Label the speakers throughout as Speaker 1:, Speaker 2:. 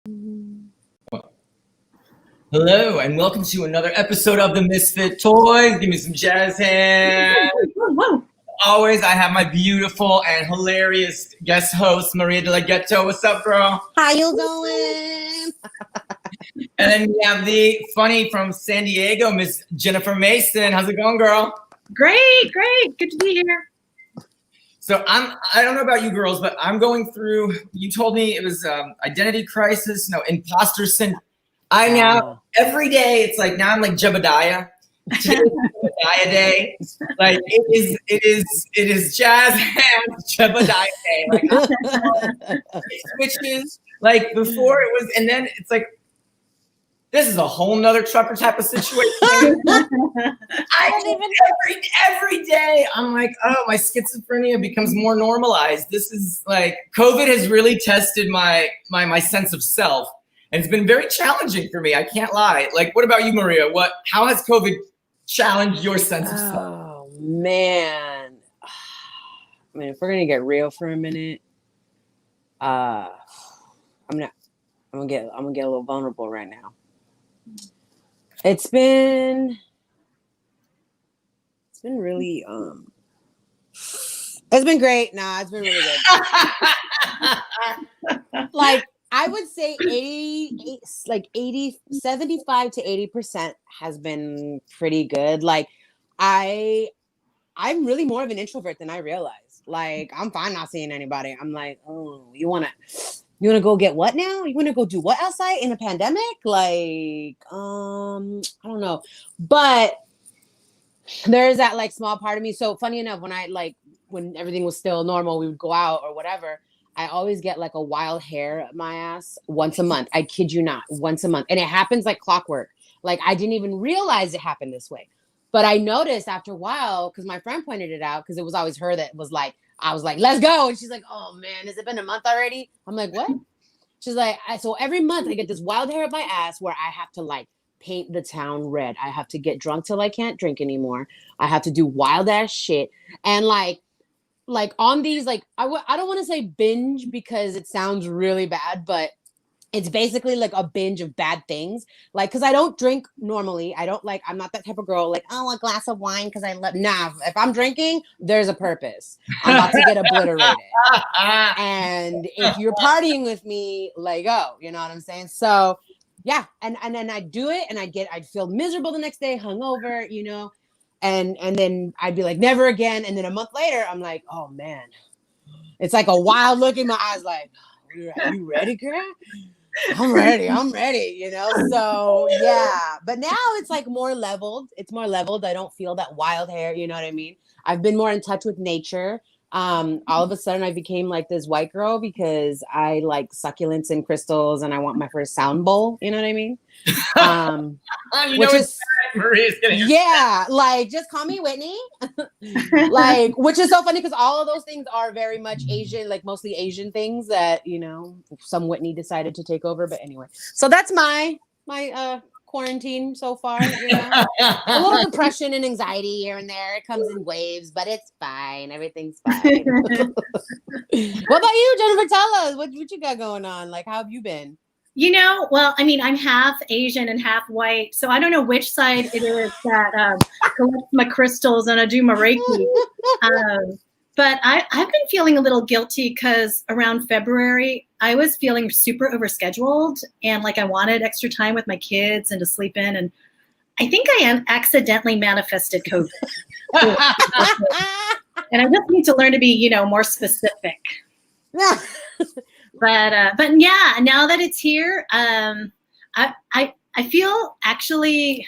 Speaker 1: Hello, and welcome to another episode of the Misfit Toys. Give me some jazz hands. Always, I have my beautiful and hilarious guest host, Maria de la Ghetto. What's up, girl?
Speaker 2: How you doing?
Speaker 1: And then we have the funny from San Diego, Miss Jennifer Mason. How's it going, girl?
Speaker 3: Great. Good to be here.
Speaker 1: So I don't know about you girls, but I'm going through, you told me it was identity crisis, imposter syndrome. I now, every day, it's like, now I'm like Jebediah. Today's Jebediah Day. Like, it is jazz hands Jebediah Day. Like, it switches. Like, before it was, and then it's like, this is a whole nother trucker type of situation. Every day, I'm like, oh, my schizophrenia becomes more normalized. This is like, COVID has really tested my sense of self. And it's been very challenging for me. I can't lie. Like, what about you, Maria? How has COVID challenged your sense of self?
Speaker 2: Oh man. I mean, if we're gonna get real for a minute, I'm gonna get a little vulnerable right now. It's been really it's been great. Nah, it's been really good. Like, I would say 75 to 80% has been pretty good. Like, I'm really more of an introvert than I realized. Like, I'm fine not seeing anybody. I'm like, oh, you wanna go get what now? You wanna go do what outside in a pandemic? Like, I don't know. But there's that like small part of me. So funny enough, when everything was still normal, we would go out or whatever. I always get like a wild hair up my ass once a month. I kid you not, once a month. And it happens like clockwork. Like, I didn't even realize it happened this way. But I noticed after a while, because my friend pointed it out, because it was always her that was like, I was like, let's go. And she's like, oh man, has it been a month already? I'm like, what? She's like, so every month I get this wild hair up my ass where I have to like paint the town red. I have to get drunk till I can't drink anymore. I have to do wild ass shit. And like on these, like, I don't want to say binge because it sounds really bad, but it's basically like a binge of bad things. Like, because I don't drink normally. I'm not that type of girl. Like, oh, a glass of wine because I love. Nah, if I'm drinking, there's a purpose. I'm about to get obliterated. And if you're partying with me, like, oh, you know what I'm saying? So, yeah. And then I do it and I'd feel miserable the next day, hungover, you know. And then I'd be like, never again. And then a month later, I'm like, oh man, it's like a wild look in my eyes. Like, are you ready, girl? I'm ready, you know? So yeah, but now it's like more leveled. It's more leveled. I don't feel that wild hair. You know what I mean? I've been more in touch with nature. All of a sudden I became like this white girl because I like succulents and crystals and I want my first sound bowl. You know what I mean? Like, just call me Whitney. Like, which is so funny because all of those things are very much Asian, like mostly Asian things that, you know, some Whitney decided to take over. But anyway, so that's my quarantine so far, you know. A little depression and anxiety here and there. It comes in waves, but it's fine. Everything's fine. What about you, Jennifer? Tell us what you got going on. Like, how have you been?
Speaker 3: You know, well, I mean, I'm half Asian and half white, so I don't know which side it is that collects my crystals and I do my Reiki. But I've been feeling a little guilty because around February, I was feeling super overscheduled and like I wanted extra time with my kids and to sleep in. And I think I accidentally manifested COVID. And I just need to learn to be, you know, more specific. But yeah, now that it's here, I feel actually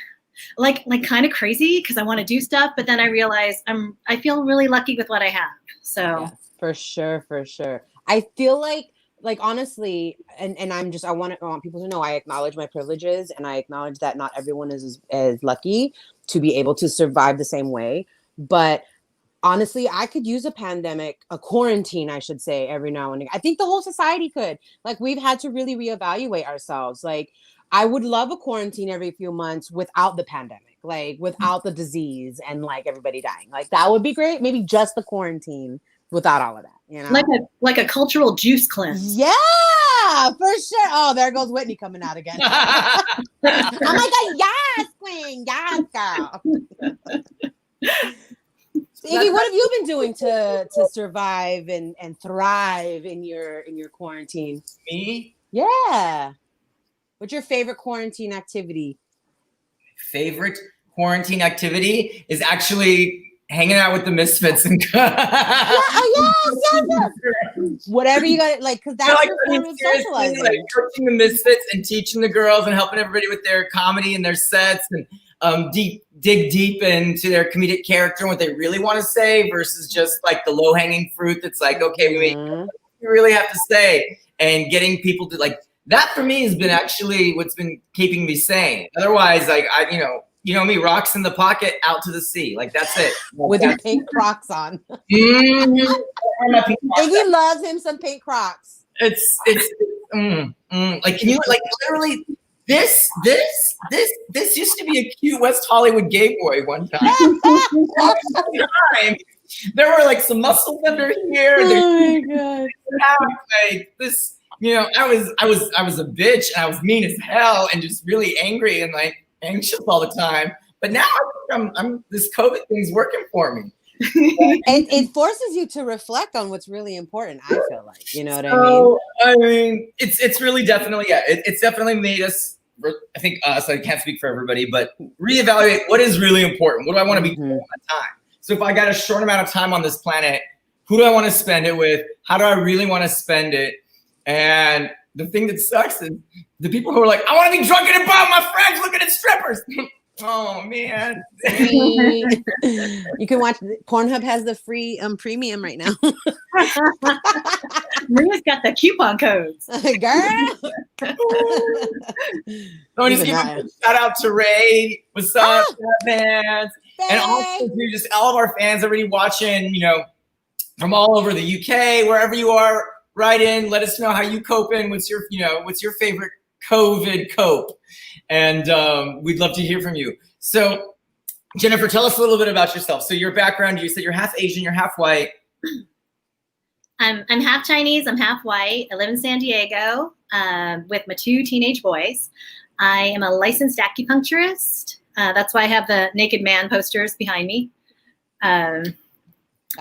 Speaker 3: like kind of crazy because I want to do stuff, but then I realize I feel really lucky with what I have. So
Speaker 2: yeah, for sure. I feel like honestly, and I want people to know I acknowledge my privileges and I acknowledge that not everyone is as lucky to be able to survive the same way. But honestly, I could use a quarantine, I should say, every now and again. I think the whole society could. Like, we've had to really reevaluate ourselves. Like, I would love a quarantine every few months without the pandemic, like without the disease and like everybody dying. Like, that would be great. Maybe just the quarantine without all of that, you know?
Speaker 3: Like a cultural juice cleanse.
Speaker 2: Yeah, Yeah, for sure. Oh, there goes Whitney coming out again. Oh my God, yes, queen, yes, girl. Iggy, what have you been doing to survive and thrive in your quarantine?
Speaker 1: Me?
Speaker 2: Yeah. What's your favorite quarantine activity?
Speaker 1: Favorite quarantine activity is actually hanging out with the Misfits and
Speaker 2: Whatever you got, like, because that's your form of socializing.
Speaker 1: Like coaching the Misfits and teaching the girls and helping everybody with their comedy and their sets and dig deep into their comedic character and what they really want to say versus just like the low hanging fruit that's like, okay, we really have to say, and getting people to like that for me has been actually what's been keeping me sane. Otherwise, like you know me, rocks in the pocket, out to the sea. Like that's it.
Speaker 2: With your pink Crocs on.
Speaker 1: Iggy
Speaker 2: Iggy loves him some pink Crocs.
Speaker 1: It's like, can you like literally this used to be a cute West Hollywood gay boy one time. There were like some muscles under here.
Speaker 2: Oh my God.
Speaker 1: Like this, you know, I was a bitch and I was mean as hell and just really angry and like anxious all the time. But now I'm this COVID thing's working for me.
Speaker 2: It forces you to reflect on what's really important. I feel like, you know what I mean?
Speaker 1: I mean, it's really definitely, yeah, it's definitely made us, I think us, I can't speak for everybody, but reevaluate what is really important. What do I want to be doing all the time? So if I got a short amount of time on this planet, who do I want to spend it with? How do I really want to spend it? And the thing that sucks is the people who are like, I want to be drunk and about my friends looking at strippers. Oh man.
Speaker 2: You can watch Pornhub has the free premium right now.
Speaker 3: Maria's got the coupon codes.
Speaker 2: Girl.
Speaker 1: So just give a shout out to Ray. What's up, fans? And also to just all of our fans already watching, you know, from all over the UK, wherever you are, write in, let us know how you coping. What's your favorite COVID cope? And we'd love to hear from you. So Jennifer, tell us a little bit about yourself. So your background, you said you're half Asian, you're half white.
Speaker 3: I'm half Chinese, I'm half white. I live in San Diego with my 2 teenage boys. I am a licensed acupuncturist. That's why I have the naked man posters behind me.
Speaker 2: That's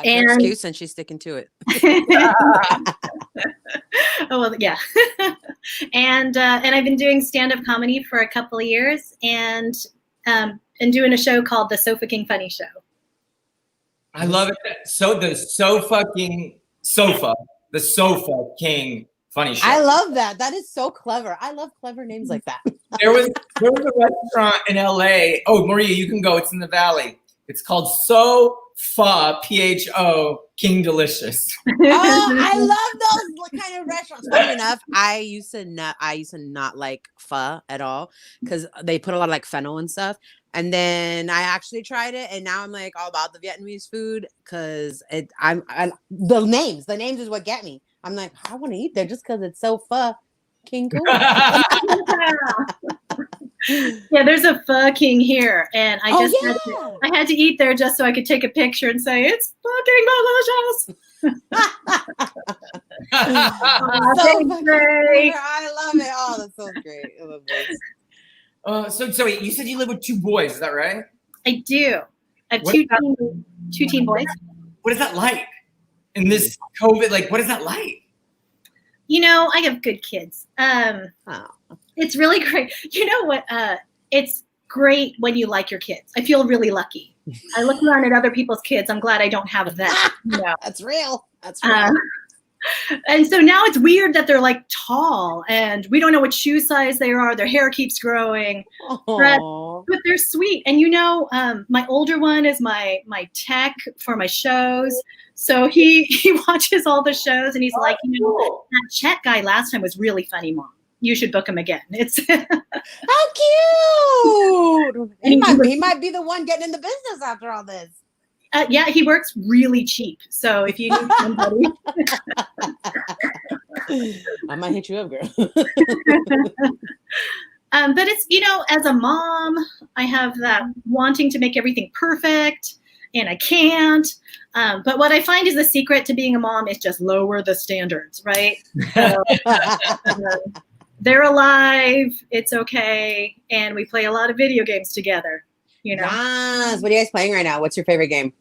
Speaker 2: an excuse, and she's sticking to it.
Speaker 3: Oh well, yeah. And I've been doing stand-up comedy for a couple of years, and doing a show called the Sofa King Funny Show.
Speaker 1: I love it. So the Sofa King Funny Show.
Speaker 2: I love that. That is so clever. I love clever names like that.
Speaker 1: There was a restaurant in LA. Oh, Maria, you can go. It's in the Valley. It's called Sofa, PHO, King Delicious.
Speaker 2: Oh, I love those kind of restaurants. Funny enough, I used to not like pho at all because they put a lot of like fennel and stuff. And then I actually tried it, and now I'm like all about the Vietnamese food because the names is what get me. I'm like, I want to eat there just because it's so fucking cool.
Speaker 3: Yeah, there's a pho king here, and I had to eat there just so I could take a picture and say it's fucking delicious.
Speaker 2: So great. I love it. Oh, that's so great. I love this.
Speaker 1: So wait, you said you live with 2 boys, is that right?
Speaker 3: I do. I have two teen boys.
Speaker 1: What is that like in this COVID? Like, what is that like?
Speaker 3: You know, I have good kids. It's really great. You know what? It's great when you like your kids. I feel really lucky. I look around at other people's kids. I'm glad I don't have that. You know?
Speaker 2: That's real. That's real.
Speaker 3: And so now it's weird that they're like tall and we don't know what shoe size they are. Their hair keeps growing, but they're sweet. And you know, my older one is my tech for my shows. So he watches all the shows and he's like, you know, that Chet guy last time was really funny, Mom. You should book him again. It's
Speaker 2: how cute. He might be the one getting in the business after all this.
Speaker 3: Yeah, he works really cheap. So if you need somebody,
Speaker 2: I might hit you up, girl.
Speaker 3: But it's, you know, as a mom, I have that wanting to make everything perfect. and I can't. But what I find is the secret to being a mom is just lower the standards, right? So, they're alive. It's okay. And we play a lot of video games together, you know?
Speaker 2: Yes. What are you guys playing right now? What's your favorite game?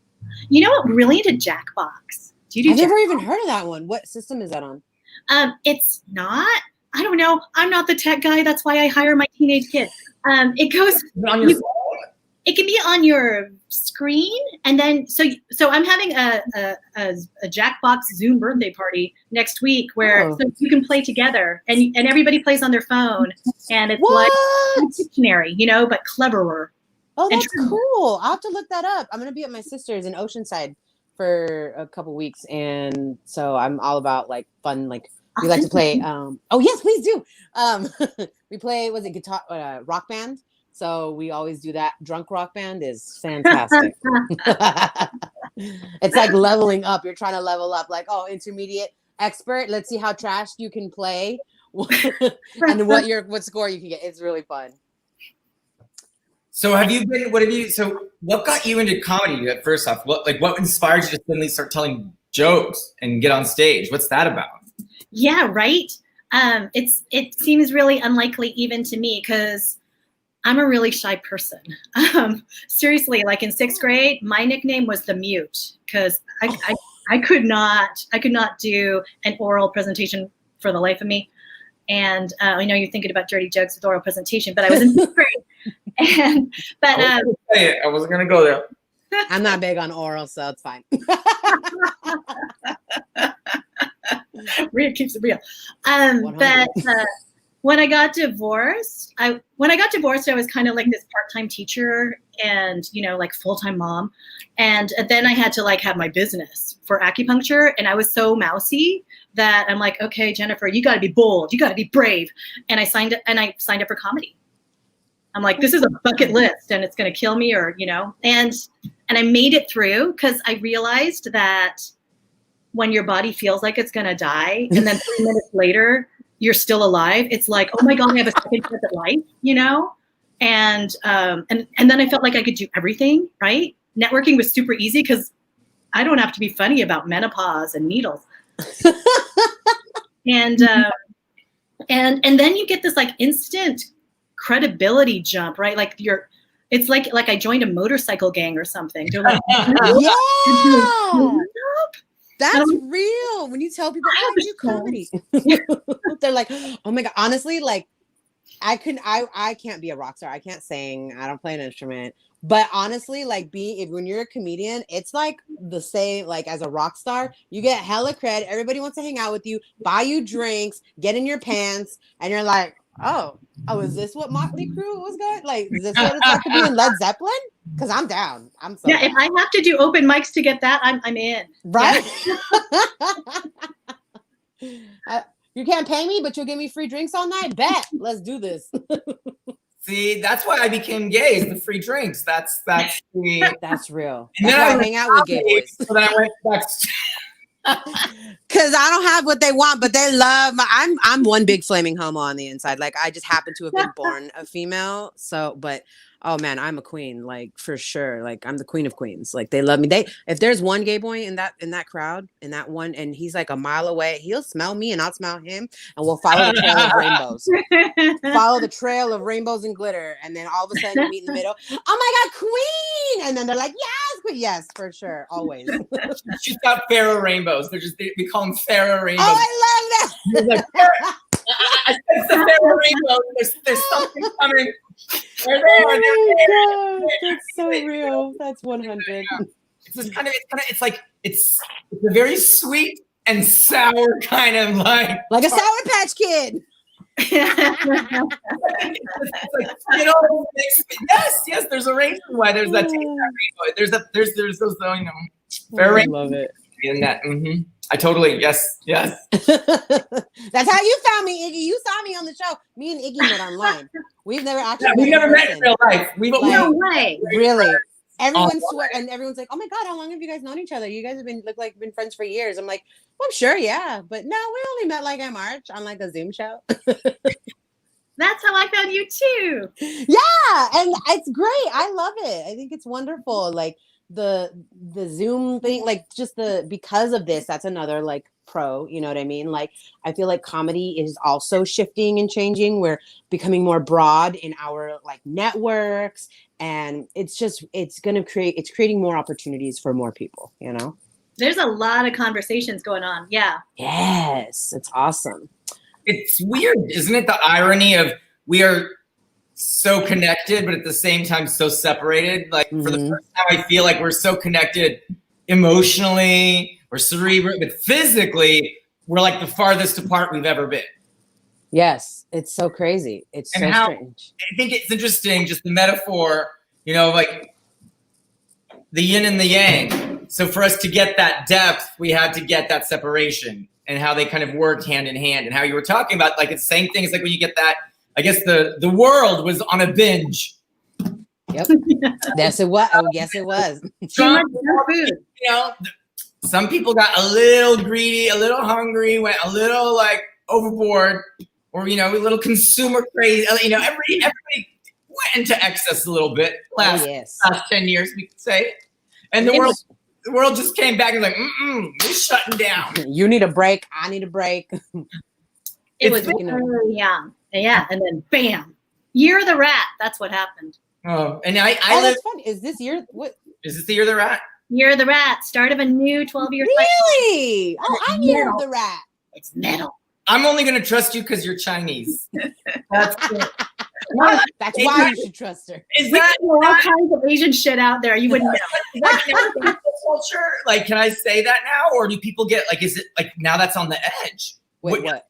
Speaker 3: You know what? Really into Jackbox. Do you do
Speaker 2: I've never
Speaker 3: Jackbox?
Speaker 2: even heard of that one. What system is that on?
Speaker 3: It's not. I don't know. I'm not the tech guy. That's why I hire my teenage kid. It goes
Speaker 1: On your phone?
Speaker 3: It can be on your screen, and then so I'm having a Jackbox Zoom birthday party next week where so you can play together, and everybody plays on their phone, and it's like a dictionary, you know, but cleverer.
Speaker 2: Oh, that's cool. I'll have to look that up. I'm gonna be at my sister's in Oceanside for a couple weeks, and so I'm all about like fun, like we like to play. Oh yes, please do. We play guitar, Rock Band. So we always do that. Drunk Rock Band is fantastic. It's like leveling up. You're trying to level up, like, oh, intermediate, expert. Let's see how trashed you can play and what score you can get. It's really fun.
Speaker 1: So what got you into comedy first off? What inspired you to suddenly start telling jokes and get on stage? What's that about?
Speaker 3: Yeah, right. It seems really unlikely even to me because I'm a really shy person. Seriously, like in 6th grade, my nickname was the mute because I could not do an oral presentation for the life of me. And I know you're thinking about dirty jokes with oral presentation, but I was in 6th grade.
Speaker 1: I wasn't gonna go there.
Speaker 2: I'm not big on oral, so it's fine.
Speaker 3: Rhea keeps it real. But when I got divorced, I was kind of like this part-time teacher and, you know, like full-time mom. And then I had to like have my business for acupuncture. And I was so mousy that I'm like, okay, Jennifer, you got to be bold. You got to be brave. And I signed up for comedy. I'm like, this is a bucket list and it's going to kill me or, you know, and I made it through because I realized that when your body feels like it's going to die and then 3 minutes later, you're still alive. It's like, oh my God, I have a second chance at life, you know? And then I felt like I could do everything, right? Networking was super easy because I don't have to be funny about menopause and needles. and then you get this like instant credibility jump, right? Like it's like I joined a motorcycle gang or something. They're like,
Speaker 2: yeah. That's real. When you tell people, I do comedy, they're like, oh my God. Honestly, like I can't be a rock star. I can't sing. I don't play an instrument. But honestly, like when you're a comedian, it's like the same, like as a rock star, you get hella cred. Everybody wants to hang out with you, buy you drinks, get in your pants. And you're like, oh, is this what Motley Crue was going? Like, is this what it's like to be in Led Zeppelin? Because I'm down. I'm so down.
Speaker 3: If I have to do open mics to get that, I'm in.
Speaker 2: Right? Yeah. You can't pay me, but you'll give me free drinks all night? Bet. Let's do this.
Speaker 1: See, that's why I became gay, is the free drinks. That's
Speaker 2: real.
Speaker 1: And
Speaker 2: that's
Speaker 1: then
Speaker 2: why I hang out with gay boys.
Speaker 1: So then I went back.
Speaker 2: Because I don't have what they want, but they love I'm one big flaming homo on the inside. Like I just happen to have been born a female. So, but oh man, I'm a queen, like for sure. Like I'm the queen of queens. Like they love me. If there's one gay boy in that crowd, in that one, and he's like a mile away, he'll smell me and I'll smell him, and we'll follow the trail of rainbows. Follow the trail of rainbows and glitter, and then all of a sudden we meet in the middle. Oh my God, queen! And then they're like, yes, for sure, always.
Speaker 1: She's got Pharaoh rainbows. We call them Pharaoh rainbows.
Speaker 2: Oh, I love that.
Speaker 1: Like, I sense the Pharaoh rainbows. There's something coming. They're there.
Speaker 2: Oh my God, that's so real. That's 100.
Speaker 1: It's a very sweet and sour kind of like
Speaker 2: a Sour Patch Kid.
Speaker 1: Yes. There's a reason why there's that rainbow. There's those
Speaker 2: I love it.
Speaker 1: In that. Mm-hmm. I totally yes.
Speaker 2: That's how you found me, Iggy. You saw me on the show. Me and Iggy met online. We've never actually.
Speaker 1: We've never met in real life.
Speaker 3: No way.
Speaker 2: Really. Everyone swear, and everyone's like, "Oh my God, how long have you guys known each other? You guys have been been friends for years." I'm like, "Well, I'm sure, yeah, but no, we only met like in March on like a Zoom show."
Speaker 3: That's how I found you too.
Speaker 2: Yeah, and it's great. I love it. I think it's wonderful. Like the Zoom thing, like just because of this, that's another like pro, you know what I mean? Like I feel like comedy is also shifting and changing. We're becoming more broad in our like networks, and it's creating more opportunities for more people, you know?
Speaker 3: There's a lot of conversations going on. Yeah.
Speaker 2: Yes, it's awesome.
Speaker 1: It's weird, isn't it? The irony of we are so connected, but at the same time so separated. Like for the first time, I feel like we're so connected emotionally or cerebral, but physically, we're like the farthest apart we've ever been.
Speaker 2: Yes, it's so crazy. It's so strange.
Speaker 1: I think it's interesting, just the metaphor, you know, like the yin and the yang. So for us to get that depth, we had to get that separation, and how they kind of worked hand in hand, and how you were talking about, like, it's the same thing as like when you get that, I guess the world was on a binge.
Speaker 2: Yep. Yes, it was. Oh, yes, it was.
Speaker 3: Too much food.
Speaker 1: You know, some people got a little greedy, a little hungry, went a little like overboard, or, you know, a little consumer crazy. You know, everybody went into excess a little bit last 10 years, we could say. And the world just came back and was like, we're shutting down.
Speaker 2: You need a break. I need a break.
Speaker 3: It was young. Yeah. And then bam, Year of the Rat. That's what happened.
Speaker 1: Oh, and I
Speaker 2: that's fun. Is this year? What?
Speaker 1: Is this the Year of the Rat?
Speaker 3: Year of the Rat. Start of a new 12-year cycle.
Speaker 2: Really? Oh, I'm Year of the Rat.
Speaker 3: It's metal.
Speaker 1: I'm only going to trust you because you're Chinese. That's it.
Speaker 2: That's why you should trust her.
Speaker 3: Is that all kinds of Asian shit out there? You wouldn't know.
Speaker 1: Culture? Like, can I say that now, or do people get like? Is it like now that's on the edge?
Speaker 2: Wait, what?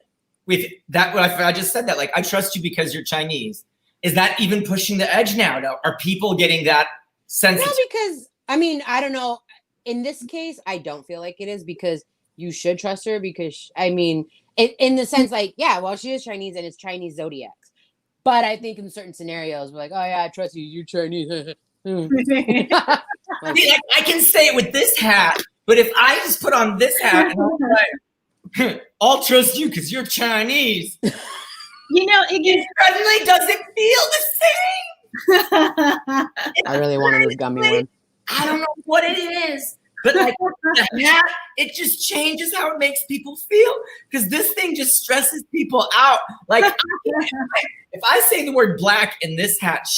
Speaker 1: With that, I just said that. Like, I trust you because you're Chinese. Is that even pushing the edge now? Are people getting that sense?
Speaker 2: No, because I mean, I don't know. In this case, I don't feel like it is, because you should trust her, because I mean, in the sense, like, yeah, well, she is Chinese and it's Chinese zodiacs. But I think in certain scenarios, we're like, oh yeah, I trust you. You're Chinese.
Speaker 1: See, like, I can say it with this hat, but if I just put on this hat and I'm like, I'll trust you because you're Chinese.
Speaker 3: You know,
Speaker 1: it suddenly doesn't feel the same.
Speaker 2: I really wanted this gummy one.
Speaker 1: I don't know what it is, but like the hat, it just changes how it makes people feel, because this thing just stresses people out. Like, if I say the word black in this hat,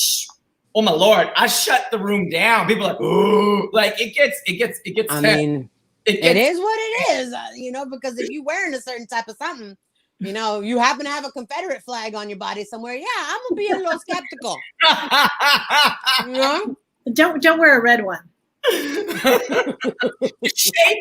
Speaker 1: oh my Lord, I shut the room down. People are like, ooh, like it gets.
Speaker 2: I mean, it is what it is, you know, because if you're wearing a certain type of something, you know, you happen to have a Confederate flag on your body somewhere, yeah, I'm gonna be a little skeptical. You know?
Speaker 3: Don't wear a red one.
Speaker 1: Shape,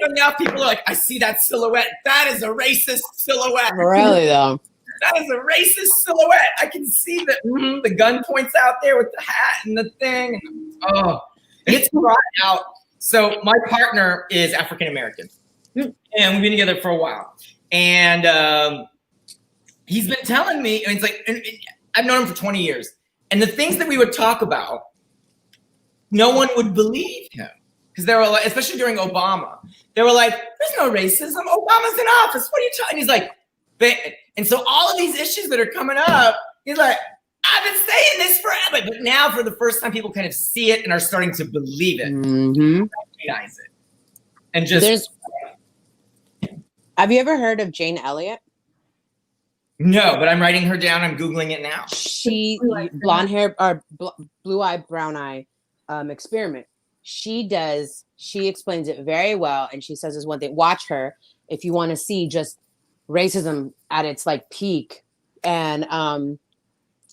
Speaker 1: and now people are like, I see that silhouette. That is a racist silhouette.
Speaker 2: Really though.
Speaker 1: That is a racist silhouette. I can see that the gun points out there with the hat and the thing. Oh, and it's brought out. So my partner is African American, and we've been together for a while. And he's been telling me, and it's like, and I've known him for 20 years, and the things that we would talk about, no one would believe him, because they were like, especially during Obama, they were like, "There's no racism. Obama's in office. What are you talking?" He's like, and so all of these issues that are coming up, he's like, "I've been saying this forever," but now for the first time, people kind of see it and are starting to believe it, recognize it, and just.
Speaker 2: Have you ever heard of Jane Elliott?
Speaker 1: No, but I'm writing her down. I'm Googling it now.
Speaker 2: She blonde hair or blue eye, brown eye experiment. She explains it very well. And she says this one thing, watch her if you want to see just racism at its like peak. And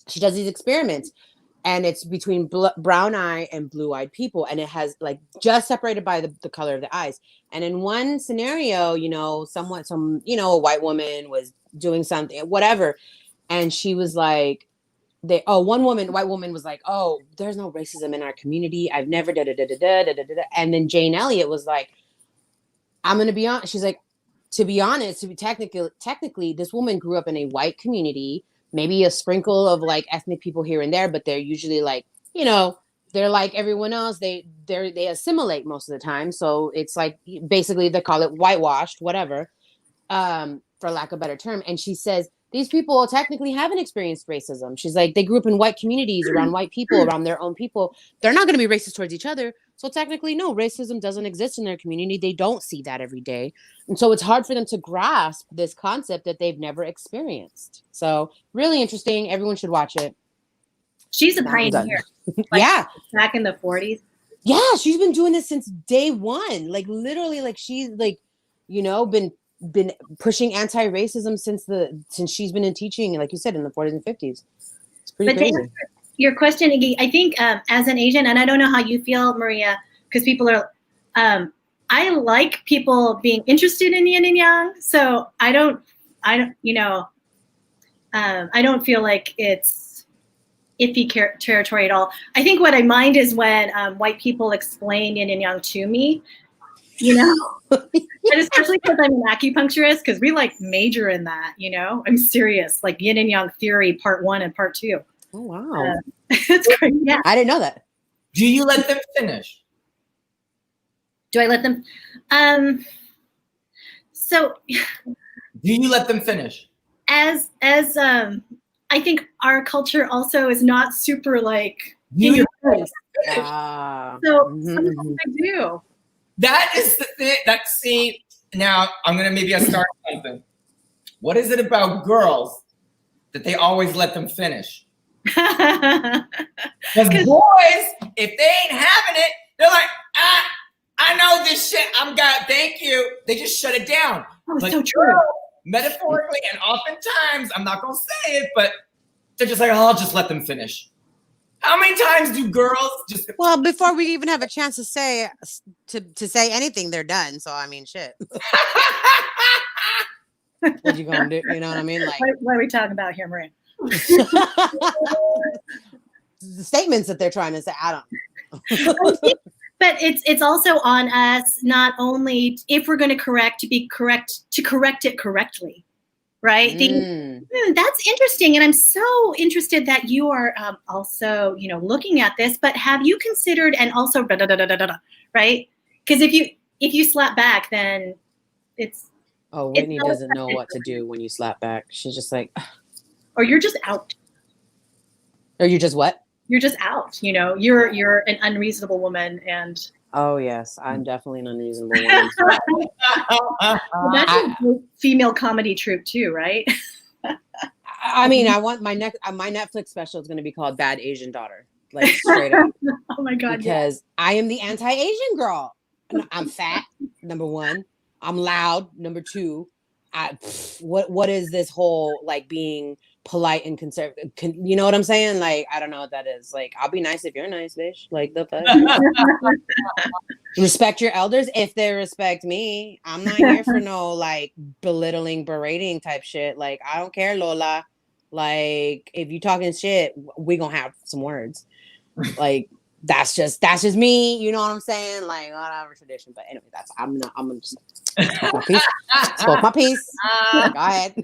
Speaker 2: she does these experiments, and it's between brown eye and blue eyed people. And it has like just separated by the color of the eyes. And in one scenario, you know, a white woman was doing something, whatever. And she was like, white woman was like, "Oh, there's no racism in our community. I've never And then Jane Elliott was like, "I'm going to be honest." She's like, "To be honest, technically, this woman grew up in a white community, maybe a sprinkle of like ethnic people here and there, but they're usually like, you know, they're like everyone else. They assimilate most of the time. So it's like, basically they call it whitewashed, whatever, for lack of a better term." And she says, these people technically haven't experienced racism. She's like, they grew up in white communities around white people, around their own people. They're not going to be racist towards each other. So technically, no, racism doesn't exist in their community. They don't see that every day. And so it's hard for them to grasp this concept that they've never experienced. So really interesting. Everyone should watch it.
Speaker 3: She's a pioneer.
Speaker 2: Yeah.
Speaker 3: Back in the 40s.
Speaker 2: Yeah, she's been doing this since day one. Like literally, like she's like, you know, been pushing anti-racism since she's been in teaching, like you said, in the 40s and 50s. It's pretty crazy.
Speaker 3: Your question, Iggy, I think as an Asian, and I don't know how you feel, Maria, because people are, I like people being interested in yin and yang. So I don't feel like it's iffy territory at all. I think what I mind is when white people explain yin and yang to me, you know, and especially because I'm an acupuncturist, because we like major in that, you know, I'm serious, like yin and yang theory, part 1 and part 2.
Speaker 2: Oh, wow.
Speaker 3: That's great. Yeah.
Speaker 2: I didn't know that.
Speaker 1: Do you let them finish?
Speaker 3: Do I let them? So
Speaker 1: do you let them finish?
Speaker 3: As I think our culture also is not super like in
Speaker 1: You
Speaker 3: your face. So sometimes I do.
Speaker 1: That is the thing. See, now I'm gonna maybe I start something. What is it about girls that they always let them finish? Because boys, if they ain't having it, they're like, I know this shit. Thank you. They just shut it down.
Speaker 3: Oh,
Speaker 1: But
Speaker 3: so true.
Speaker 1: girls, metaphorically and oftentimes, I'm not gonna say it, but they're just like, oh, I'll just let them finish. How many times do girls just?
Speaker 2: Well, before we even have a chance to say anything, they're done. So I mean, shit. What you gonna do? You know what I mean? Like,
Speaker 3: What are we talking about here, Maria?
Speaker 2: the statements that they're trying to say. I don't.
Speaker 3: But it's also on us, not only if we're going to correct to correct it correctly, right? That's interesting, and I'm so interested that you are also, you know, looking at this. But have you considered, and also right? Because if you slap back, then it's.
Speaker 2: Oh, Whitney doesn't know what to do when you slap back. She's just like,
Speaker 3: or you're just out.
Speaker 2: Or you just what?
Speaker 3: You're just out. You know, you're an unreasonable woman, and.
Speaker 2: Oh yes, I'm definitely an unreasonable woman.
Speaker 3: Well, that's a great female comedy troupe too, right?
Speaker 2: I mean, I want my Netflix special is going to be called Bad Asian Daughter, like straight up.
Speaker 3: Oh my god!
Speaker 2: Because I am the anti-Asian girl. I'm fat, number 1. I'm loud, number 2. What is this whole like being polite and conservative? You know what I'm saying? Like, I don't know what that is. Like, I'll be nice if you're nice, bitch. Like, the fuck? Respect your elders if they respect me. I'm not here for no like belittling, berating type shit. Like, I don't care, Lola. Like, if you talking shit, we gonna have some words. Like, that's just me. You know what I'm saying? Like, whatever tradition. But anyway, I'm gonna just spoke my piece. Spoke my piece. Go ahead.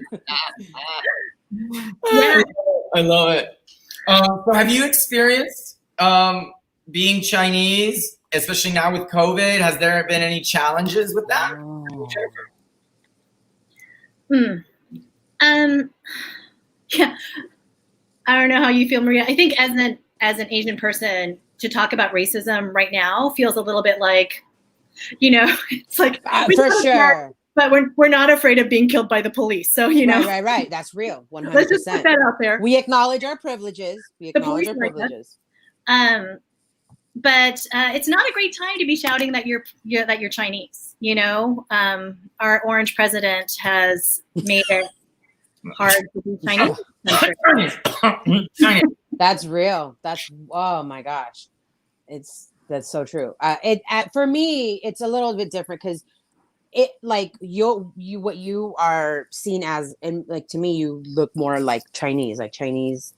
Speaker 3: Yeah.
Speaker 1: I love it. So have you experienced being Chinese, especially now with COVID? Has there been any challenges with that?
Speaker 3: Yeah. I don't know how you feel, Maria. I think as an Asian person, to talk about racism right now feels a little bit like, you know, it's like
Speaker 2: for sure.
Speaker 3: But we're not afraid of being killed by the police. So, you know.
Speaker 2: Right. That's real. 100%.
Speaker 3: Let's just put that out there.
Speaker 2: We acknowledge our privileges. But
Speaker 3: it's not a great time to be shouting that you're Chinese. You know, our orange president has made it hard to be Chinese.
Speaker 2: That's real. Oh my gosh. That's so true. For me, it's a little bit different because it like what you are seen as, and like to me, you look more like Chinese,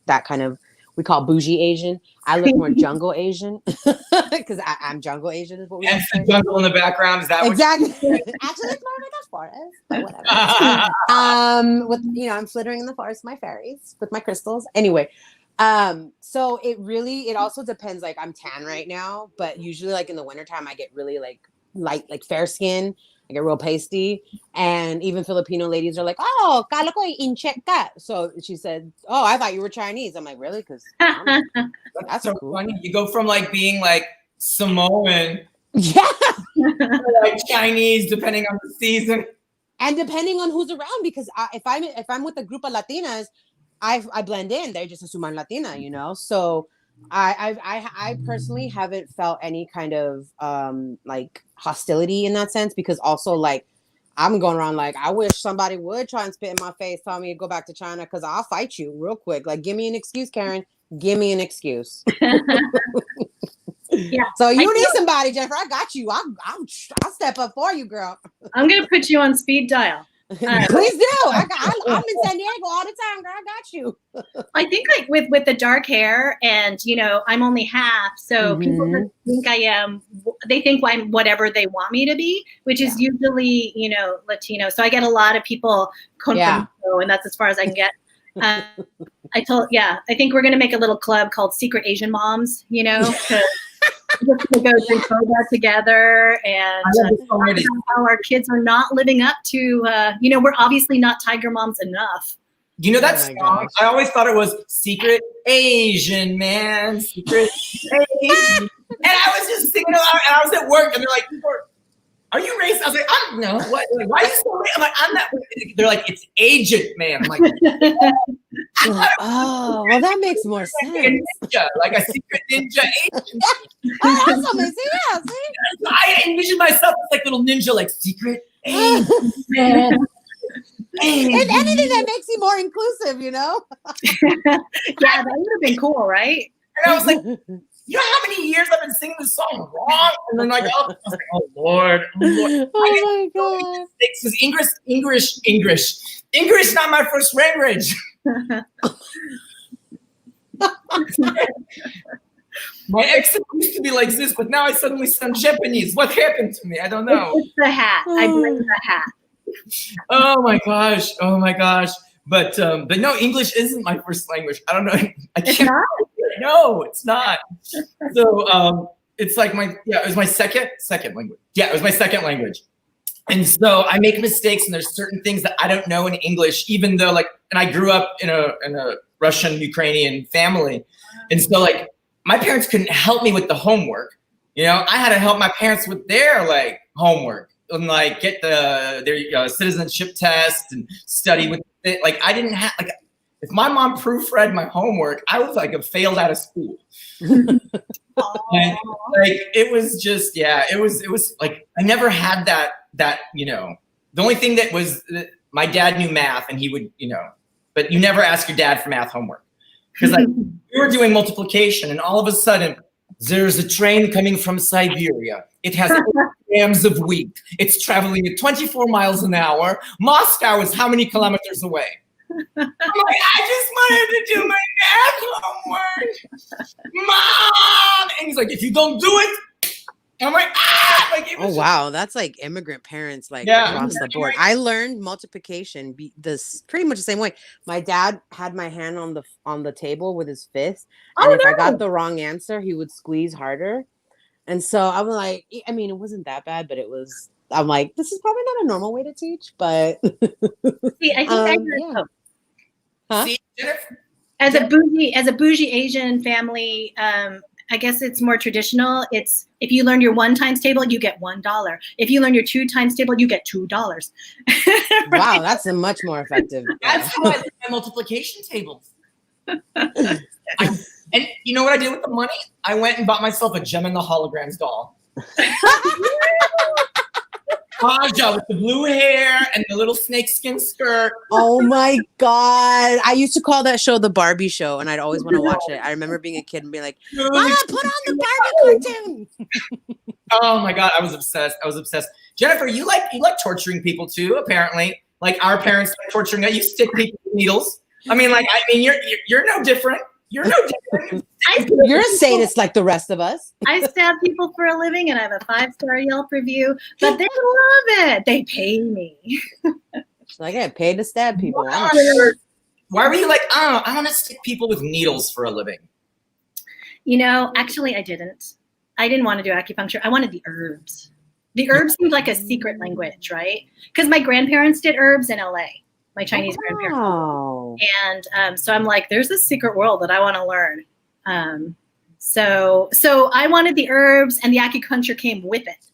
Speaker 2: that kind of, we call bougie Asian. I look more jungle Asian because I'm jungle Asian is what we
Speaker 1: and the jungle in the background, is that
Speaker 2: exactly? Actually, it's more like a forest, but whatever. With I'm flittering in the forest, with my fairies with my crystals. Anyway, so it also depends. Like, I'm tan right now, but usually like in the wintertime I get really like light, like fair skin. I get real pasty, and even Filipino ladies are like, "Oh, kala ko in-check ka." So she said, "Oh, I thought you were Chinese." I'm like, "Really?" Because
Speaker 1: that's so cool. Funny. You go from like being like Samoan,
Speaker 2: Yeah.
Speaker 1: or like Chinese, depending on the season.
Speaker 2: And depending on who's around, because if I'm with a group of Latinas, I blend in. They just assume I'm Latina, you know. So I personally haven't felt any kind of like hostility in that sense, because also like I'm going around like, I wish somebody would try and spit in my face, tell me to go back to China, because I'll fight you real quick. Like, give me an excuse, Karen. Give me an excuse.
Speaker 3: Yeah.
Speaker 2: So you need somebody, Jennifer. I got you. I'll step up for you, girl.
Speaker 3: I'm gonna put you on speed dial.
Speaker 2: Please do. I'm in San Diego all the time, girl. I got you.
Speaker 3: I think like with the dark hair, and you know, I'm only half, so people think I am. They think I'm whatever they want me to be, which is usually, you know, Latino. So I get a lot of people con conmigo, and that's as far as I can get. I think we're gonna make a little club called Secret Asian Moms. You know. We're just gonna go drink boba together, and how our kids are not living up to, you know, we're obviously not tiger moms enough.
Speaker 1: You know that song? Gosh. I always thought it was Secret Asian Man, Secret Asian. And I was just singing along, and I was at work, and they're like, "Are you racist?" I was like, "I'm no. What? Like, why are you so racist?" I'm like, "I'm not." They're like, "It's Agent Man." I'm like,
Speaker 2: "Oh, well, that makes more sense."
Speaker 1: Like a ninja, like a secret ninja agent.
Speaker 2: Oh, that's amazing. Yeah, see?
Speaker 1: I envision myself as like little ninja, like Secret Agent Man.
Speaker 2: And anything that makes you more inclusive, you know?
Speaker 3: Yeah, that would have been cool, right?
Speaker 1: And I was like, you know how many years I've been singing this song wrong? And then like, I was like, oh Lord.
Speaker 2: Oh my God.
Speaker 1: Because English not my first language. My accent used to be like this, but now I suddenly sound Japanese. What happened to me? I don't know.
Speaker 3: It's the hat. I blame the hat.
Speaker 1: Oh my gosh. But no, English isn't my first language. I don't know. I can't.
Speaker 3: It's not?
Speaker 1: No, it's not. So it's like it was my second language. Yeah, it was my second language. And so I make mistakes, and there's certain things that I don't know in English, even though and I grew up in a Russian Ukrainian family. And so like my parents couldn't help me with the homework. You know, I had to help my parents with their like homework and like get their citizenship test and study with it. Like I didn't have like, if my mom proofread my homework, I was like failed out of school. And, like it was just it was like I never had that you know, the only thing that was my dad knew math, and he would, you know, but you never ask your dad for math homework, because like we were doing multiplication, and all of a sudden there's a train coming from Siberia. It has 8 grams of wheat. It's traveling at 24 miles an hour. Moscow is how many kilometers away? I'm like, I just wanted to do my math homework, Mom. And he's like, if you don't do it, I'm like, ah! Like, it was
Speaker 2: wow, that's like immigrant parents, like across the board. I learned multiplication this pretty much the same way. My dad had my hand on the table with his fist, and if I got the wrong answer, he would squeeze harder. And so I was like, I mean, it wasn't that bad, but it was. I'm like, this is probably not a normal way to teach, but
Speaker 3: see, I think
Speaker 2: Huh?
Speaker 1: See,
Speaker 3: as a bougie Asian family, I guess it's more traditional. It's if you learn your 1 times table, you get $1. If you learn your 2 times table, you get $2.
Speaker 2: Right? Wow, that's a much more effective.
Speaker 1: That's how I did my multiplication tables. And you know what I did with the money? I went and bought myself a Gem and the Holograms doll. Aja with the blue hair and the little snakeskin skirt.
Speaker 2: Oh my God. I used to call that show the Barbie show, and I'd always want to watch it. I remember being a kid and being like, Mama, put on the Barbie cartoon.
Speaker 1: Oh my God, I was obsessed. Jennifer, you like torturing people too, apparently. Like our parents like torturing you stick people with needles. I mean, you're no different. You're no different.
Speaker 2: You're a sadist like the rest of us.
Speaker 3: I stab people for a living, and I have a 5-star Yelp review, but they love it. They pay me.
Speaker 2: I get paid to stab people.
Speaker 1: Why were you like, I want to stick people with needles for a living?
Speaker 3: You know, actually, I didn't. I didn't want to do acupuncture. I wanted the herbs. The herbs seemed like a secret language, right? Because my grandparents did herbs in LA. My Chinese grandparents. And so I'm like, there's this secret world that I want to learn. So I wanted the herbs, and the acupuncture came with it.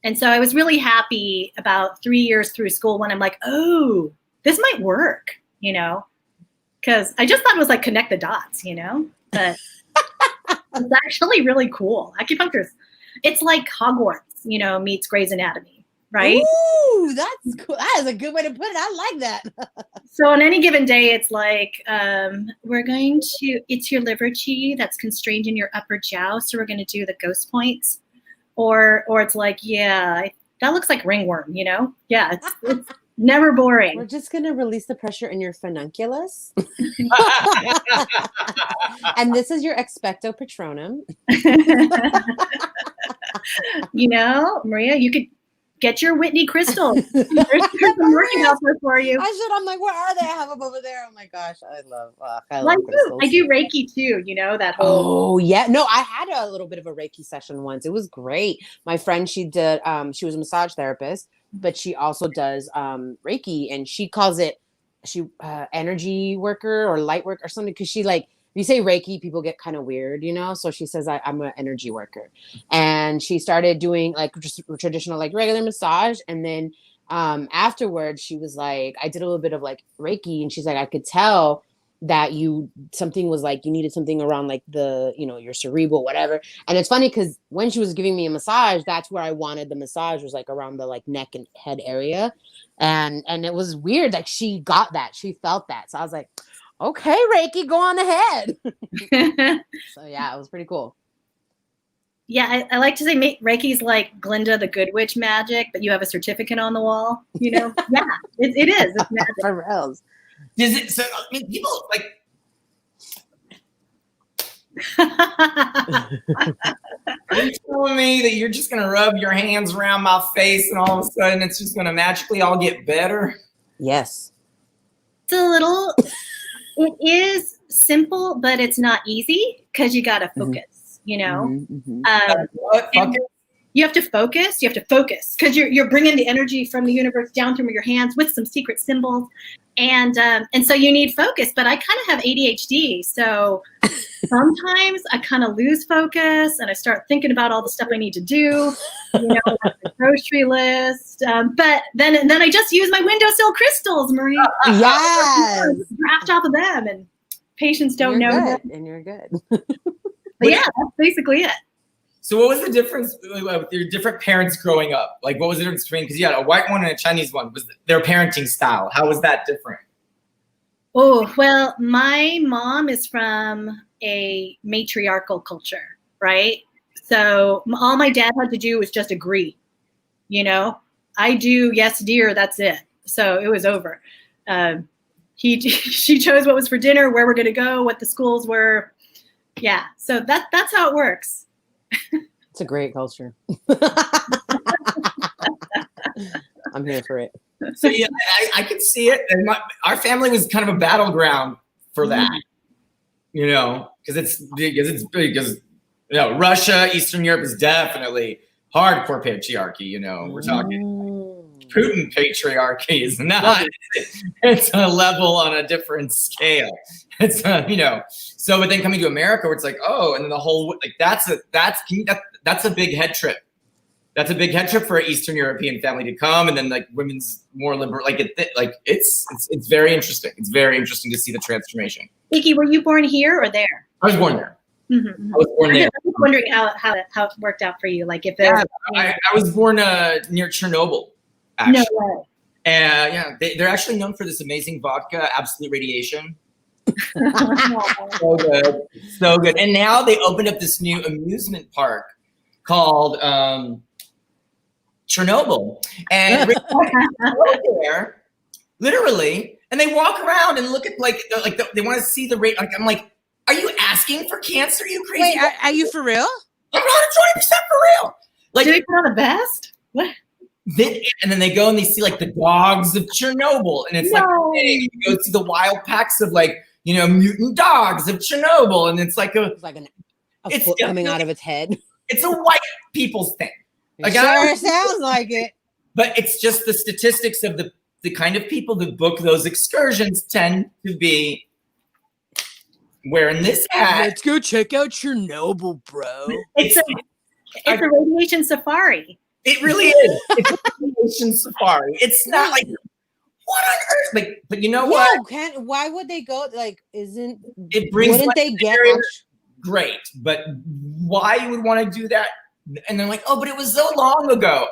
Speaker 3: And so I was really happy about 3 years through school when I'm like, oh, this might work, because I just thought it was like connect the dots, but it's actually really cool. Acupuncture, it's like Hogwarts, meets Grey's Anatomy, right?
Speaker 2: Ooh, that's cool. That is a good way to put it. I like that.
Speaker 3: So on any given day, it's like, it's your liver chi that's constrained in your upper jiao. So we're going to do the ghost points. Or it's like, that looks like ringworm, Yeah, it's never boring.
Speaker 2: We're just going to release the pressure in your furunculus. And this is your expecto patronum.
Speaker 3: Maria, you could get your Whitney crystals. There's some working out there for you.
Speaker 2: I'm like, where are they? I have them over there. Oh my gosh, I love
Speaker 3: crystals. I do Reiki too, that whole.
Speaker 2: Oh yeah. No, I had a little bit of a Reiki session once. It was great. My friend, she did, she was a massage therapist, but she also does Reiki, and she calls it energy worker or light work or something. Cause she if you say Reiki, people get kind of weird, So she says, I'm an energy worker. And she started doing just traditional, regular massage. And then afterwards, she was like, I did a little bit of Reiki. And she's like, I could tell that something was you needed something around the, your cerebral, whatever. And it's funny because when she was giving me a massage, that's where I wanted the massage, was around the neck and head area. And it was weird. She got that. She felt that. So I was like, okay, Reiki, go on ahead. So yeah, it was pretty cool.
Speaker 3: Yeah, I like to say Reiki's like Glinda the Good Witch magic, but you have a certificate on the wall. Yeah, it is. It's magic.
Speaker 2: For reals.
Speaker 1: Does it? So I mean, people Are you telling me that you're just gonna rub your hands around my face and all of a sudden it's just gonna magically all get better?
Speaker 2: Yes.
Speaker 3: It's a little. It is simple, but it's not easy because you got to focus, You have to focus. You have to focus because you're bringing the energy from the universe down through your hands with some secret symbols, and so you need focus. But I kind of have ADHD, so sometimes I kind of lose focus and I start thinking about all the stuff I need to do, the grocery list. But then I just use my windowsill crystals, Marie.
Speaker 2: Yes.
Speaker 3: Draft off of them, and patients don't know that.
Speaker 2: And you're good.
Speaker 3: But yeah, that's basically it.
Speaker 1: So what was the difference with your different parents growing up? What was the difference between, because you had a white one and a Chinese one, was their parenting style? How was that different?
Speaker 3: Oh, well, my mom is from a matriarchal culture, right? So all my dad had to do was just agree, I do, yes, dear, that's it. So it was over. She chose what was for dinner, where we're going to go, what the schools were. Yeah, so that's how it works.
Speaker 2: It's a great culture. I'm here for it.
Speaker 1: So yeah, I could see it, and our family was kind of a battleground for that, because Russia, Eastern Europe is definitely hardcore patriarchy. We're talking Putin patriarchy is not. It's a level on a different scale. It's So, but then coming to America, where it's and then the whole that's a big head trip. That's a big head trip for an Eastern European family to come, and then women's more liberal. It's very interesting. It's very interesting to see the transformation.
Speaker 3: Iggy, were you born here or there?
Speaker 1: I was born there.
Speaker 3: Mm-hmm.
Speaker 1: I was born there.
Speaker 3: I was wondering how it worked out for you.
Speaker 1: I was born near Chernobyl. Actually.
Speaker 3: No way.
Speaker 1: And they're actually known for this amazing vodka, Absolute Radiation. So good. And now they opened up this new amusement park called Chernobyl, and go there literally, and they walk around and look at they want to see the rate. I'm like, are you asking for cancer? You crazy?
Speaker 2: Wait, are you for real?
Speaker 1: I'm 120% for real.
Speaker 3: Did they put on the best? What?
Speaker 1: And then they go and they see the dogs of Chernobyl, and it's you go see the wild packs of mutant dogs of Chernobyl, and it's
Speaker 2: a foot coming out of its head.
Speaker 1: It's a white people's thing.
Speaker 2: Sure sounds like it.
Speaker 1: But it's just the statistics of the kind of people that book those excursions tend to be wearing this hat.
Speaker 2: Let's go check out Chernobyl, bro.
Speaker 3: It's a radiation safari.
Speaker 1: It really is. It's a radiation safari. It's not like what on earth? Like, but you know what?
Speaker 2: Why would they go? Like,
Speaker 1: It brings
Speaker 2: wouldn't they get
Speaker 1: great? But why you would want to do that? And they're like, oh, but it was so long ago.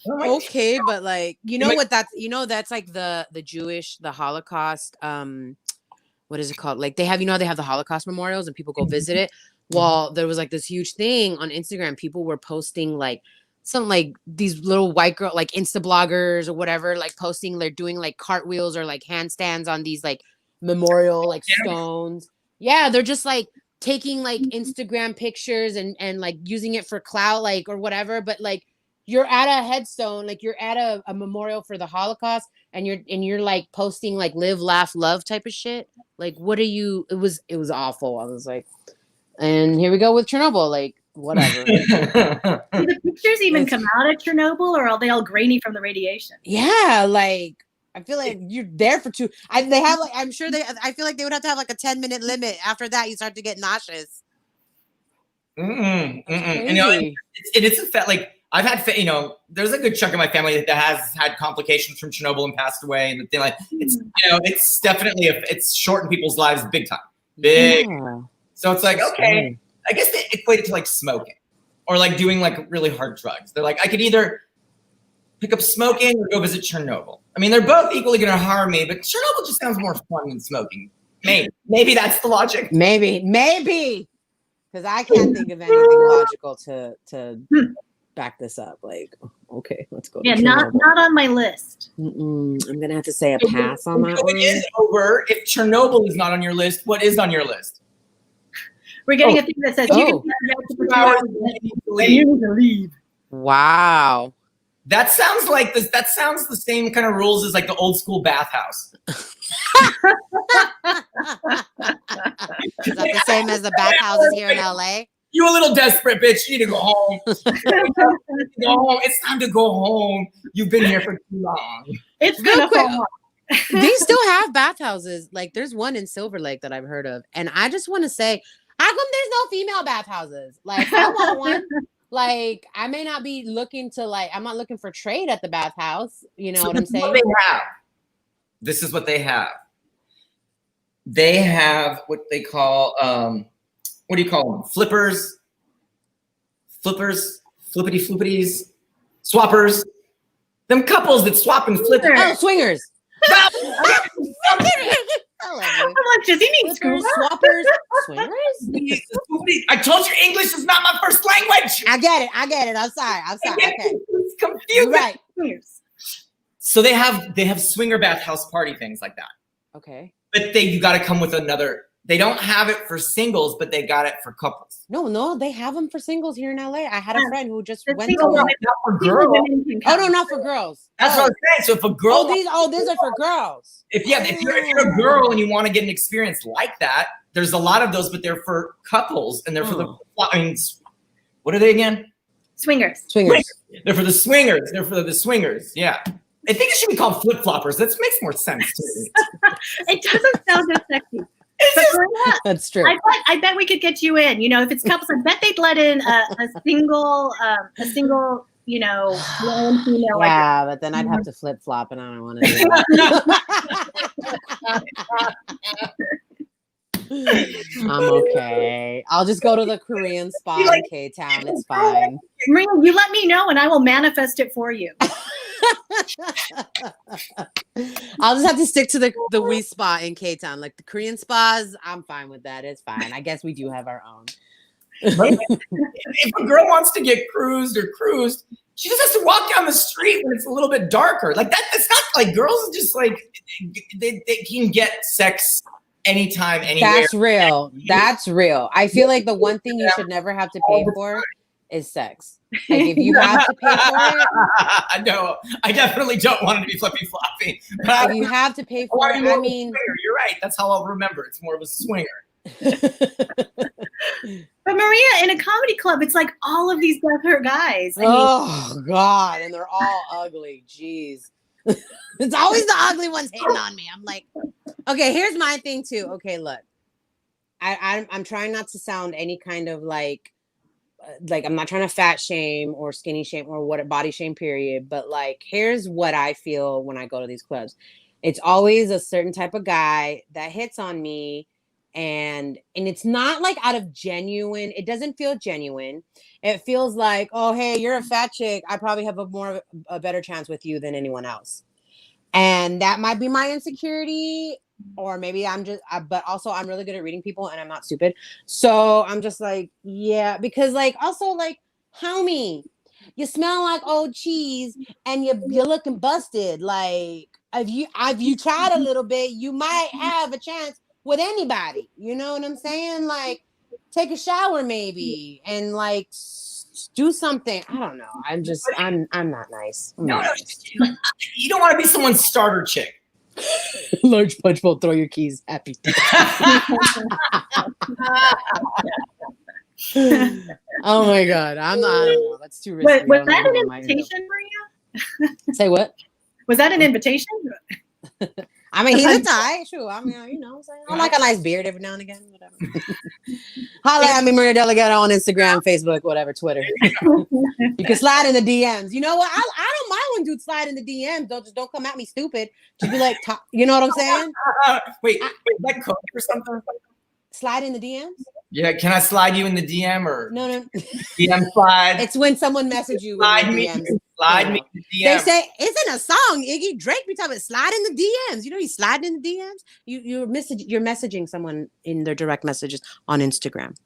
Speaker 2: Okay, but like, that's like the Jewish, the Holocaust. What is it called? Like they have the Holocaust memorials and people go visit it. Well, there was like this huge thing on Instagram. People were posting like some like these little white girl like Insta bloggers or whatever, like posting they're doing like cartwheels or like handstands on these like memorial like stones. Yeah, they're just like taking like Instagram pictures and like using it for clout like or whatever. But like you're at a headstone, like you're at a memorial for the Holocaust, and you're like posting like live, laugh, love type of shit. Like, what are you? It was awful. I was like, and here we go with Chernobyl. Like, whatever.
Speaker 3: Do the pictures even come out at Chernobyl, or are they all grainy from the radiation?
Speaker 2: Yeah, like I feel like you're there for two. They have like I feel like they would have to have like a 10-minute limit. After that, you start to get nauseous.
Speaker 1: And, it's a fact. Like I've had, there's a good chunk of my family that has had complications from Chernobyl and passed away, and thing like it's it's definitely it's shortened people's lives big time. Big. Yeah. So it's like, okay, I guess they equate it to like smoking or like doing like really hard drugs. They're like, I could either pick up smoking or go visit Chernobyl. I mean, they're both equally going to harm me, but Chernobyl just sounds more fun than smoking. Maybe that's the logic.
Speaker 2: Maybe. Because I can't think of anything logical to back this up. Like, okay, let's go.
Speaker 3: Yeah, not on my list.
Speaker 2: I'm going to have to say a pass on that one.
Speaker 1: It is over. If Chernobyl is not on your list, what is on your list?
Speaker 3: We're getting a thing that says you can be you need to leave.
Speaker 2: Wow.
Speaker 1: That sounds like this. That sounds the same kind of rules as like the old school bathhouse.
Speaker 2: Is that the same as the bathhouses here in LA?
Speaker 1: You a little desperate, bitch. You need to go home. Go home. It's time to go home. You've been here for too long.
Speaker 3: It's gonna fall.
Speaker 2: They still have bathhouses. Like there's one in Silver Lake that I've heard of, and I just want to say, how come there's no female bathhouses? Like I want one. Like I may not be looking to I'm not looking for trade at the bathhouse. You know what I'm saying?
Speaker 1: This is what they have. They have what they call what do you call them? Flippers, flippity flippities, swappers. Them couples that swap and flip.
Speaker 2: Oh, swingers.
Speaker 3: I'm like, does he mean
Speaker 2: swappers? Swingers?
Speaker 1: I told you English is not my first language.
Speaker 2: I get it. I'm sorry. Okay.
Speaker 1: It's confusing.
Speaker 2: Right.
Speaker 1: So they have swinger bathhouse party things like that.
Speaker 2: Okay.
Speaker 1: But you got to come with another. They don't have it for singles, but they got it for couples.
Speaker 2: No, they have them for singles here in LA. I had a friend who just went to
Speaker 1: not for girls.
Speaker 2: Oh no, not for girls.
Speaker 1: That's what I was saying. So if a girl,
Speaker 2: these are for girls.
Speaker 1: If you're a girl and you want to get an experience like that, there's a lot of those, but they're for couples and they're for the. I mean, what are they again?
Speaker 3: Swingers.
Speaker 1: They're for the swingers. Yeah. I think it should be called flip floppers. That makes more sense to me.
Speaker 3: It doesn't sound as sexy.
Speaker 2: That's true.
Speaker 3: I bet we could get you in. If it's couples, I bet they'd let in a single, male and female.
Speaker 2: Yeah, but then I'd have to flip flop, and I don't want to do that. I'm okay. I'll just go to the Korean spa in K-Town. It's fine.
Speaker 3: Maria, you let me know, and I will manifest it for you.
Speaker 2: I'll just have to stick to the Wii spa in K-Town. Like the Korean spas, I'm fine with that. It's fine. I guess we do have our own.
Speaker 1: If a girl wants to get cruised, she just has to walk down the street when it's a little bit darker. Like that. It's not like girls just like they can get sex anytime, anywhere.
Speaker 2: That's real. I feel like the one thing you should never have to pay for is sex. Like if you have to pay for it.
Speaker 1: No, I definitely don't want it to be flippy floppy.
Speaker 2: But if you have to pay for it, I mean,
Speaker 1: you're right. That's how I'll remember. It's more of a swinger.
Speaker 3: But Maria, in a comedy club, it's like all of these deaf guys.
Speaker 2: Oh God, and they're all ugly. Jeez. It's always the ugly ones hitting on me. I'm like, okay, here's my thing too. Okay, look, I'm trying not to sound any kind of like I'm not trying to fat shame or skinny shame or what body shame period, but like here's what I feel when I go to these clubs. It's always a certain type of guy that hits on me, and it's not like out of genuine, it doesn't feel genuine. It feels like, oh hey, you're a fat chick, I probably have a better chance with you than anyone else. And that might be my insecurity, or maybe but also I'm really good at reading people and I'm not stupid. So I'm just like, yeah, because like, also like, homie, you smell like old cheese and you're looking busted. Like, if you tried a little bit, you might have a chance with anybody. You know what I'm saying? Like, take a shower maybe and like do something. I don't know. I'm not nice.
Speaker 1: No, you don't want to be someone's starter chick.
Speaker 2: Large punch will throw your keys. Happy. Oh my god, I don't know. That's too risky.
Speaker 3: Was that an invitation, Maria?
Speaker 2: Say what?
Speaker 3: Was that an invitation?
Speaker 2: I mean, he's a tie. Sure. I mean, you know what I'm saying? I like a nice beard every now and again. Whatever. Holla at me, Maria Delegate, on Instagram, Facebook, whatever, Twitter. You can slide in the DMs. You know what? I don't mind when dudes slide in the DMs. Don't come at me stupid. Just be like, you know what I'm saying?
Speaker 1: Wait, is that code or something?
Speaker 2: Slide in the DMs?
Speaker 1: Yeah, can I slide you in the DM or
Speaker 2: No.
Speaker 1: DM slide?
Speaker 2: It's when someone messages you
Speaker 1: Slide
Speaker 2: in the
Speaker 1: me,
Speaker 2: DMs.
Speaker 1: slide me in the DM.
Speaker 2: They say, isn't a song, Iggy? Drake be talking about slide in the DMs. You know he's sliding in the DMs? You're messaging someone in their direct messages on Instagram.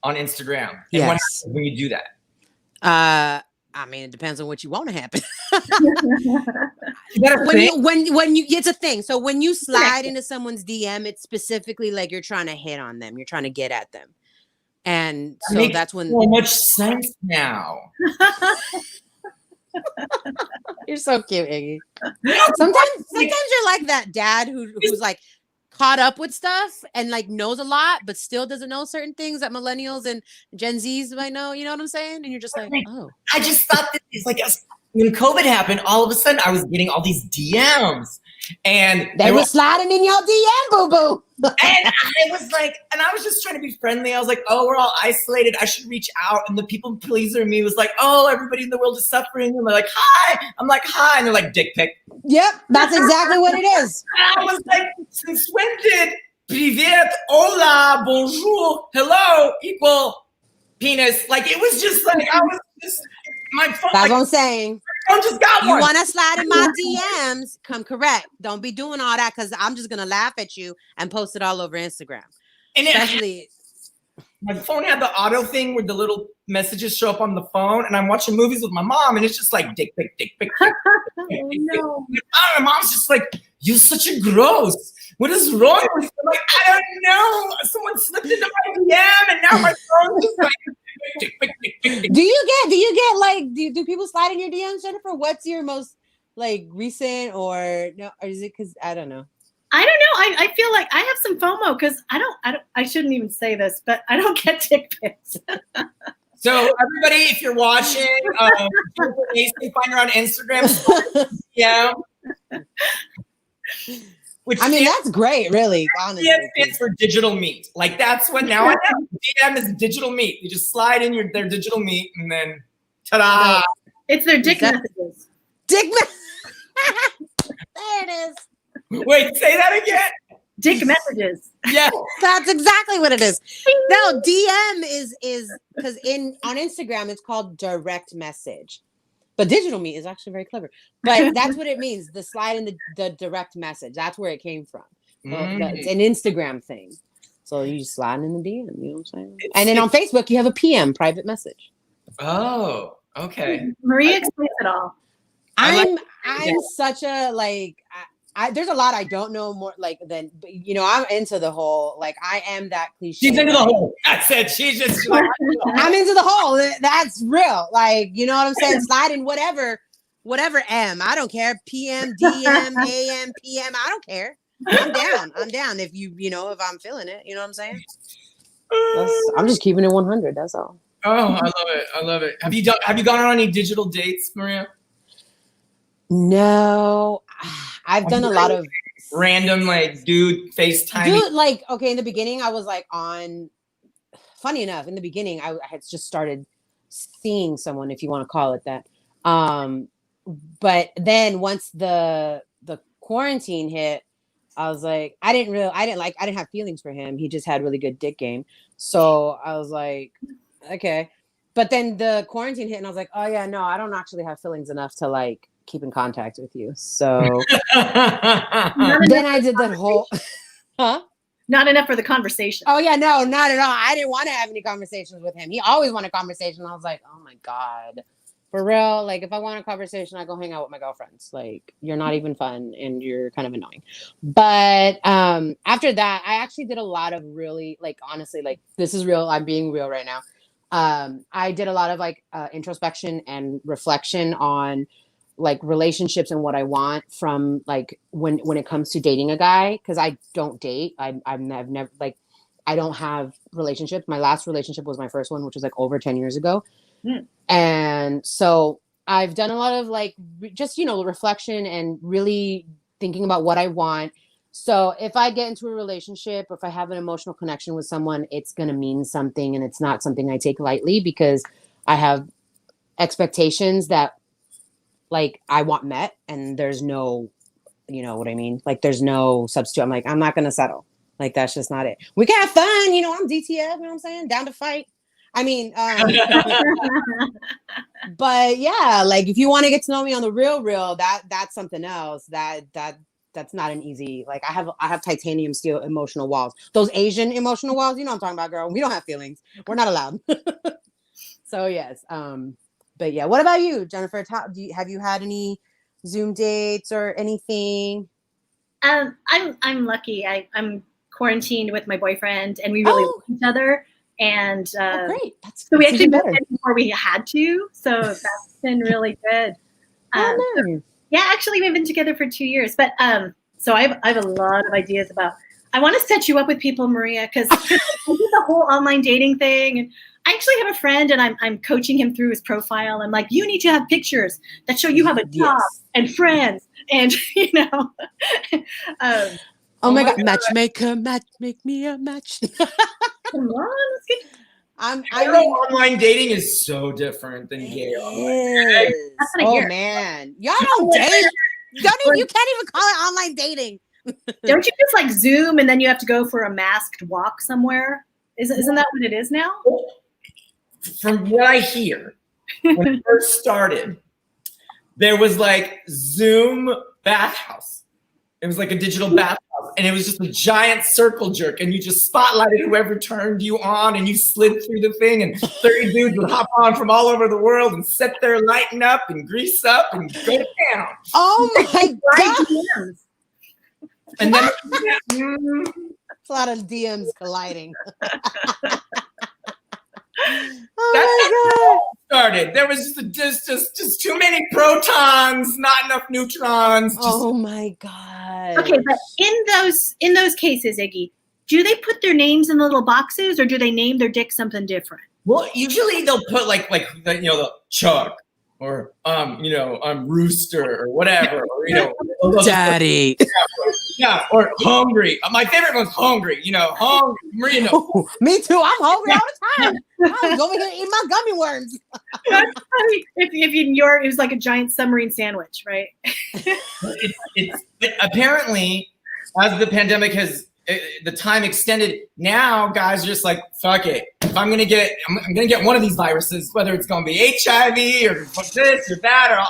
Speaker 1: On Instagram. And
Speaker 2: yes.
Speaker 1: What happens when you do that?
Speaker 2: I mean, it depends on what you want to happen. when you it's a thing. So when you slide into someone's DM, it's specifically like you're trying to hit on them. You're trying to get at them. And so that's when
Speaker 1: so much sense now.
Speaker 2: You're so cute, Iggy. Sometimes you're like that dad who's like caught up with stuff and like knows a lot, but still doesn't know certain things that millennials and Gen Zs might know. You know what I'm saying? And you're just like, oh.
Speaker 1: I just thought that it's like when COVID happened, all of a sudden I was getting all these DMs, and
Speaker 2: they were sliding in your DM, boo boo.
Speaker 1: And I was like, and I was just trying to be friendly. I was like, oh, we're all isolated. I should reach out. And the people pleaser in me was like, oh, everybody in the world is suffering. And they're like, hi. I'm like, hi. And they're like, dick pic.
Speaker 2: Yep, that's exactly what it is.
Speaker 1: And I was like, since when did privet, hola, bonjour, hello equal penis? Like, it was just like, I was just, my phone.
Speaker 2: That's what I'm saying.
Speaker 1: I just got
Speaker 2: you
Speaker 1: one.
Speaker 2: Want to slide in my DMs? Come correct. Don't be doing all that because I'm just gonna laugh at you and post it all over Instagram. And especially,
Speaker 1: my phone had the auto thing where the little messages show up on the phone, and I'm watching movies with my mom, and it's just like dick pic, dick pic. Oh
Speaker 3: no!
Speaker 1: My mom's just like, "You're such a gross. What is wrong with you?" I'm like, I don't know. Someone slipped into my DM, and now my phone's just like.
Speaker 2: Do you get like do people slide in your DMs, Jennifer? What's your most like recent or no? Or is it because I don't know?
Speaker 3: I don't know. I feel like I have some FOMO because I shouldn't even say this, but I don't get dick pics.
Speaker 1: So everybody, if you're watching, find her on Instagram. Yeah. Which
Speaker 2: that's great, really. Honestly,
Speaker 1: DM stands for digital meat. Like that's what now I know. DM is digital meat. You just slide in their digital meat, and then ta-da!
Speaker 3: It's their dick messages.
Speaker 2: There it is.
Speaker 1: Wait, say that again.
Speaker 3: Dick messages.
Speaker 1: Yeah,
Speaker 2: that's exactly what it is. No, DM is because on Instagram it's called direct message. But digital meat is actually very clever. But that's what it means. The slide in the direct message. That's where it came from. It's an Instagram thing. So you just slide in the DM, you know what I'm saying? And then on Facebook, you have a PM, private message.
Speaker 1: Oh, okay.
Speaker 3: Maria explains it all.
Speaker 2: I'm such a there's a lot I don't know more than I'm into the whole I am that cliche.
Speaker 1: She's into the whole. That's it. She's just.
Speaker 2: I'm into the whole. That's real. You know what I'm saying? Slide in whatever M. I don't care. PM, DM, AM, PM. I don't care. I'm down. I'm down if if I'm feeling it. You know what I'm saying? I'm just keeping it 100. That's all.
Speaker 1: Oh, I love it. I love it. Have you gone on any digital dates, Maria?
Speaker 2: No, I've done a lot of
Speaker 1: random like dude FaceTime.
Speaker 2: Dude, like, okay, in the beginning, I was like funny enough, in the beginning, I had just started seeing someone, if you want to call it that. But then once the quarantine hit, I was like, I didn't have feelings for him. He just had really good dick game. So I was like, okay. But then the quarantine hit and I was like, oh yeah, no, I don't actually have feelings enough to like keep in contact with you. So then I did that whole, huh?
Speaker 3: Not enough for the conversation.
Speaker 2: Oh yeah, no, not at all. I didn't want to have any conversations with him. He always wanted a conversation. I was like, oh my God. For real, like if I want a conversation, I go hang out with my girlfriends. Like you're not even fun and you're kind of annoying. But after that, I actually did a lot of really like honestly, like this is real. I'm being real right now. I did a lot of like introspection and reflection on like relationships and what I want from like when it comes to dating a guy, because I don't date. I've never like I don't have relationships. My last relationship was my first one, which was like over 10 years ago. Mm. And so I've done a lot of like just, you know, reflection and really thinking about what I want. So if I get into a relationship, if I have an emotional connection with someone, it's going to mean something, and it's not something I take lightly because I have expectations that like I want met, and there's no, you know what I mean? Like there's no substitute. I'm like, I'm not going to settle. Like, that's just not it. We can have fun. You know, I'm DTF, you know what I'm saying? Down to fight. I mean, but yeah, like if you want to get to know me on the real, that's something else. That's not an easy, like I have titanium steel emotional walls. Those Asian emotional walls, you know what I'm talking about, girl. We don't have feelings. We're not allowed. So yes. But yeah, what about you, Jennifer? Have you had any Zoom dates or anything?
Speaker 3: I'm lucky. I'm quarantined with my boyfriend, and we really like each other. And
Speaker 2: great.
Speaker 3: So we actually moved in before we had to. So that's been really good.
Speaker 2: Nice.
Speaker 3: Yeah, actually, we've been together for 2 years. But so I have a lot of ideas about. I want to set you up with people, Maria, because I did the whole online dating thing. And I actually have a friend, and I'm coaching him through his profile. I'm like, you need to have pictures that show you have a job and friends, and you know.
Speaker 2: Oh my God, matchmaker, make me a match.
Speaker 3: Come on, let's get.
Speaker 1: I know online dating is so different than gay online.
Speaker 2: Oh man, y'all don't date. You can't even call it online dating.
Speaker 3: Don't you just like Zoom and then you have to go for a masked walk somewhere? Isn't that what it is now?
Speaker 1: From what I hear, when it first started, there was like Zoom bathhouse. It was like a digital bathhouse, and it was just a giant circle jerk, and you just spotlighted whoever turned you on, and you slid through the thing, and 30 dudes would hop on from all over the world and sit there lighting up and grease up and go down.
Speaker 2: Oh my God.
Speaker 1: And then
Speaker 2: it's a lot of DMs colliding.
Speaker 1: Oh my God. Started. There was just too many protons, not enough neutrons.
Speaker 2: Oh my God.
Speaker 3: Okay, but in those cases, Iggy, do they put their names in the little boxes, or do they name their dick something different?
Speaker 1: Well, usually they'll put like the Chuck, or Rooster, or whatever, or
Speaker 2: Daddy.
Speaker 1: Yeah, or hungry. My favorite one's hungry. Hungry.
Speaker 2: Me too. I'm hungry all the time. I was over here eating my gummy worms.
Speaker 3: That's funny. If it was like a giant submarine sandwich, right?
Speaker 1: It's apparently, as the pandemic has the time extended, now guys are just like, fuck it. If I'm gonna get one of these viruses, whether it's gonna be HIV or this or that,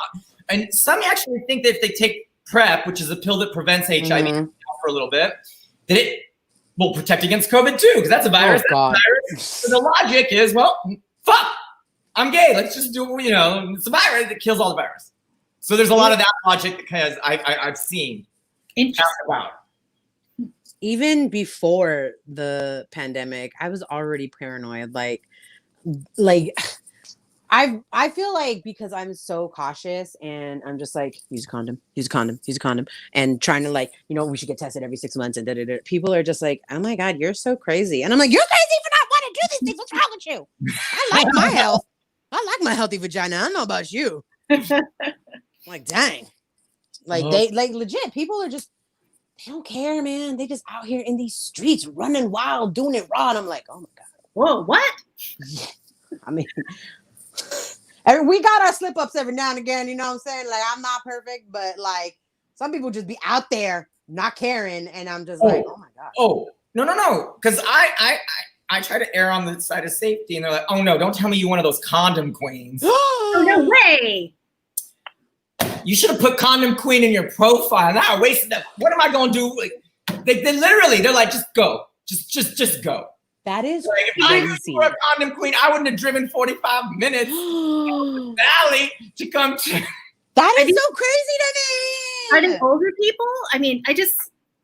Speaker 1: and some actually think that if they take PrEP, which is a pill that prevents HIV for a little bit, that it will protect against COVID too, because that's a virus.
Speaker 2: Oh,
Speaker 1: that's a virus. So the logic is, well, fuck, I'm gay. Let's just do, it's a virus that kills all the virus. So there's a lot of that logic because I've seen.
Speaker 2: About. Even before the pandemic, I was already paranoid. Like. I feel like because I'm so cautious and I'm just like, use a condom, and trying to we should get tested every 6 months and da-da-da. People are just like, oh my God, you're so crazy. And I'm like, you're crazy for not wanting to do these things. What's wrong with you? I like my health. I like my healthy vagina. I don't know about you. I'm like, dang. Like they like legit people are just they don't care, man. They just out here in these streets running wild, doing it raw. And I'm like, oh my God.
Speaker 3: Whoa, what?
Speaker 2: Yeah. I mean, we got our slip ups every now and again, you know what I'm saying? Like, I'm not perfect, but like some people just be out there not caring, and I'm just like, oh my God.
Speaker 1: Oh, no. Because I try to err on the side of safety, and they're like, oh no, don't tell me you're one of those condom queens.
Speaker 3: Oh, no way.
Speaker 1: You should have put condom queen in your profile. Now I wasted that. What am I gonna do? Like, they literally, they're like, just go. Just go.
Speaker 2: That is
Speaker 1: like, if
Speaker 2: crazy.
Speaker 1: I were a condom queen, I wouldn't have driven 45 minutes to the valley to come to.
Speaker 2: That is so crazy to me.
Speaker 3: Are they older people? I mean,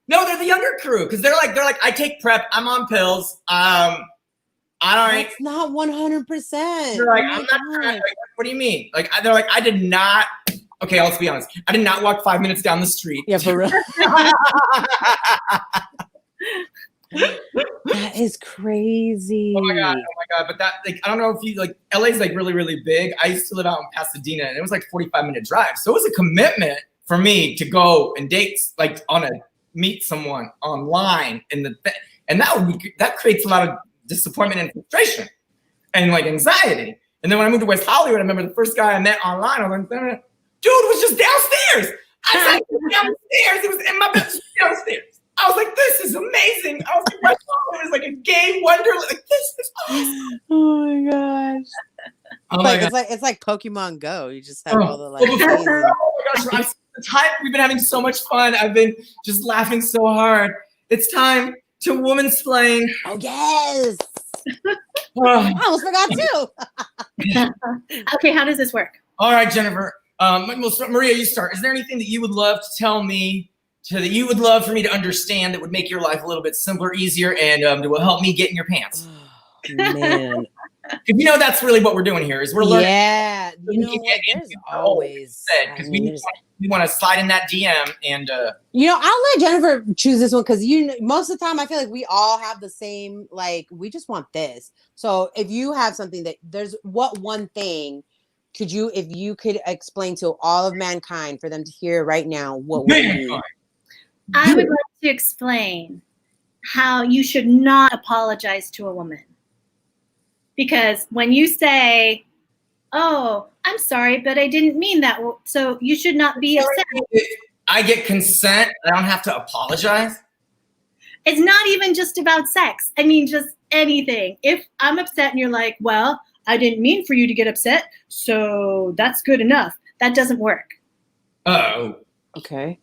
Speaker 1: No, they're the younger crew because they're like, I take prep. I'm on pills. I don't.
Speaker 2: It's not 100%.
Speaker 1: They're like, I'm not. Like, what do you mean? Like, they're like, I did not. Okay, let's be honest. I did not walk 5 minutes down the street.
Speaker 2: Yeah, for real. That is crazy.
Speaker 1: Oh my god! But that, like, I don't know if you like. LA's like really, really big. I used to live out in Pasadena, and it was like 45-minute drive. So it was a commitment for me to go and date, like, meet someone online, and that creates a lot of disappointment and frustration, and like anxiety. And then when I moved to West Hollywood, I remember the first guy I met online. I was like, dude was just downstairs. I was like, downstairs. It was in my bedroom downstairs. I was like, this is amazing. I was like, my phone was like a game wonder. Like, this is awesome.
Speaker 2: Oh my gosh.
Speaker 1: Oh my God.
Speaker 2: It's like Pokemon Go. You just have all the like.
Speaker 1: Oh my gosh, we've been having so much fun. I've been just laughing so hard. It's time to woman-splain.
Speaker 2: Oh yes. I almost forgot too.
Speaker 3: Okay, how does this work?
Speaker 1: All right, Jennifer. Maria, you start. Is there anything that you would love to tell me, that you would love for me to understand that would make your life a little bit simpler, easier, and that will help me get in your pants?
Speaker 2: Oh, man.
Speaker 1: Because that's really what we're doing here is we're learning.
Speaker 2: Yeah, you know what? There's always
Speaker 1: because we want to slide in that DM and.
Speaker 2: I'll let Jennifer choose this one because most of the time I feel like we all have the same, like, we just want this. So if you have something that what one thing if you could explain to all of mankind for them to hear right now, what would it be?
Speaker 3: I would like to explain how you should not apologize to a woman. Because when you say, oh, I'm sorry, but I didn't mean that. So you should not be upset.
Speaker 1: I get consent. I don't have to apologize.
Speaker 3: It's not even just about sex. I mean, just anything. If I'm upset and you're like, well, I didn't mean for you to get upset, so that's good enough. That doesn't work.
Speaker 1: Oh.
Speaker 2: Okay.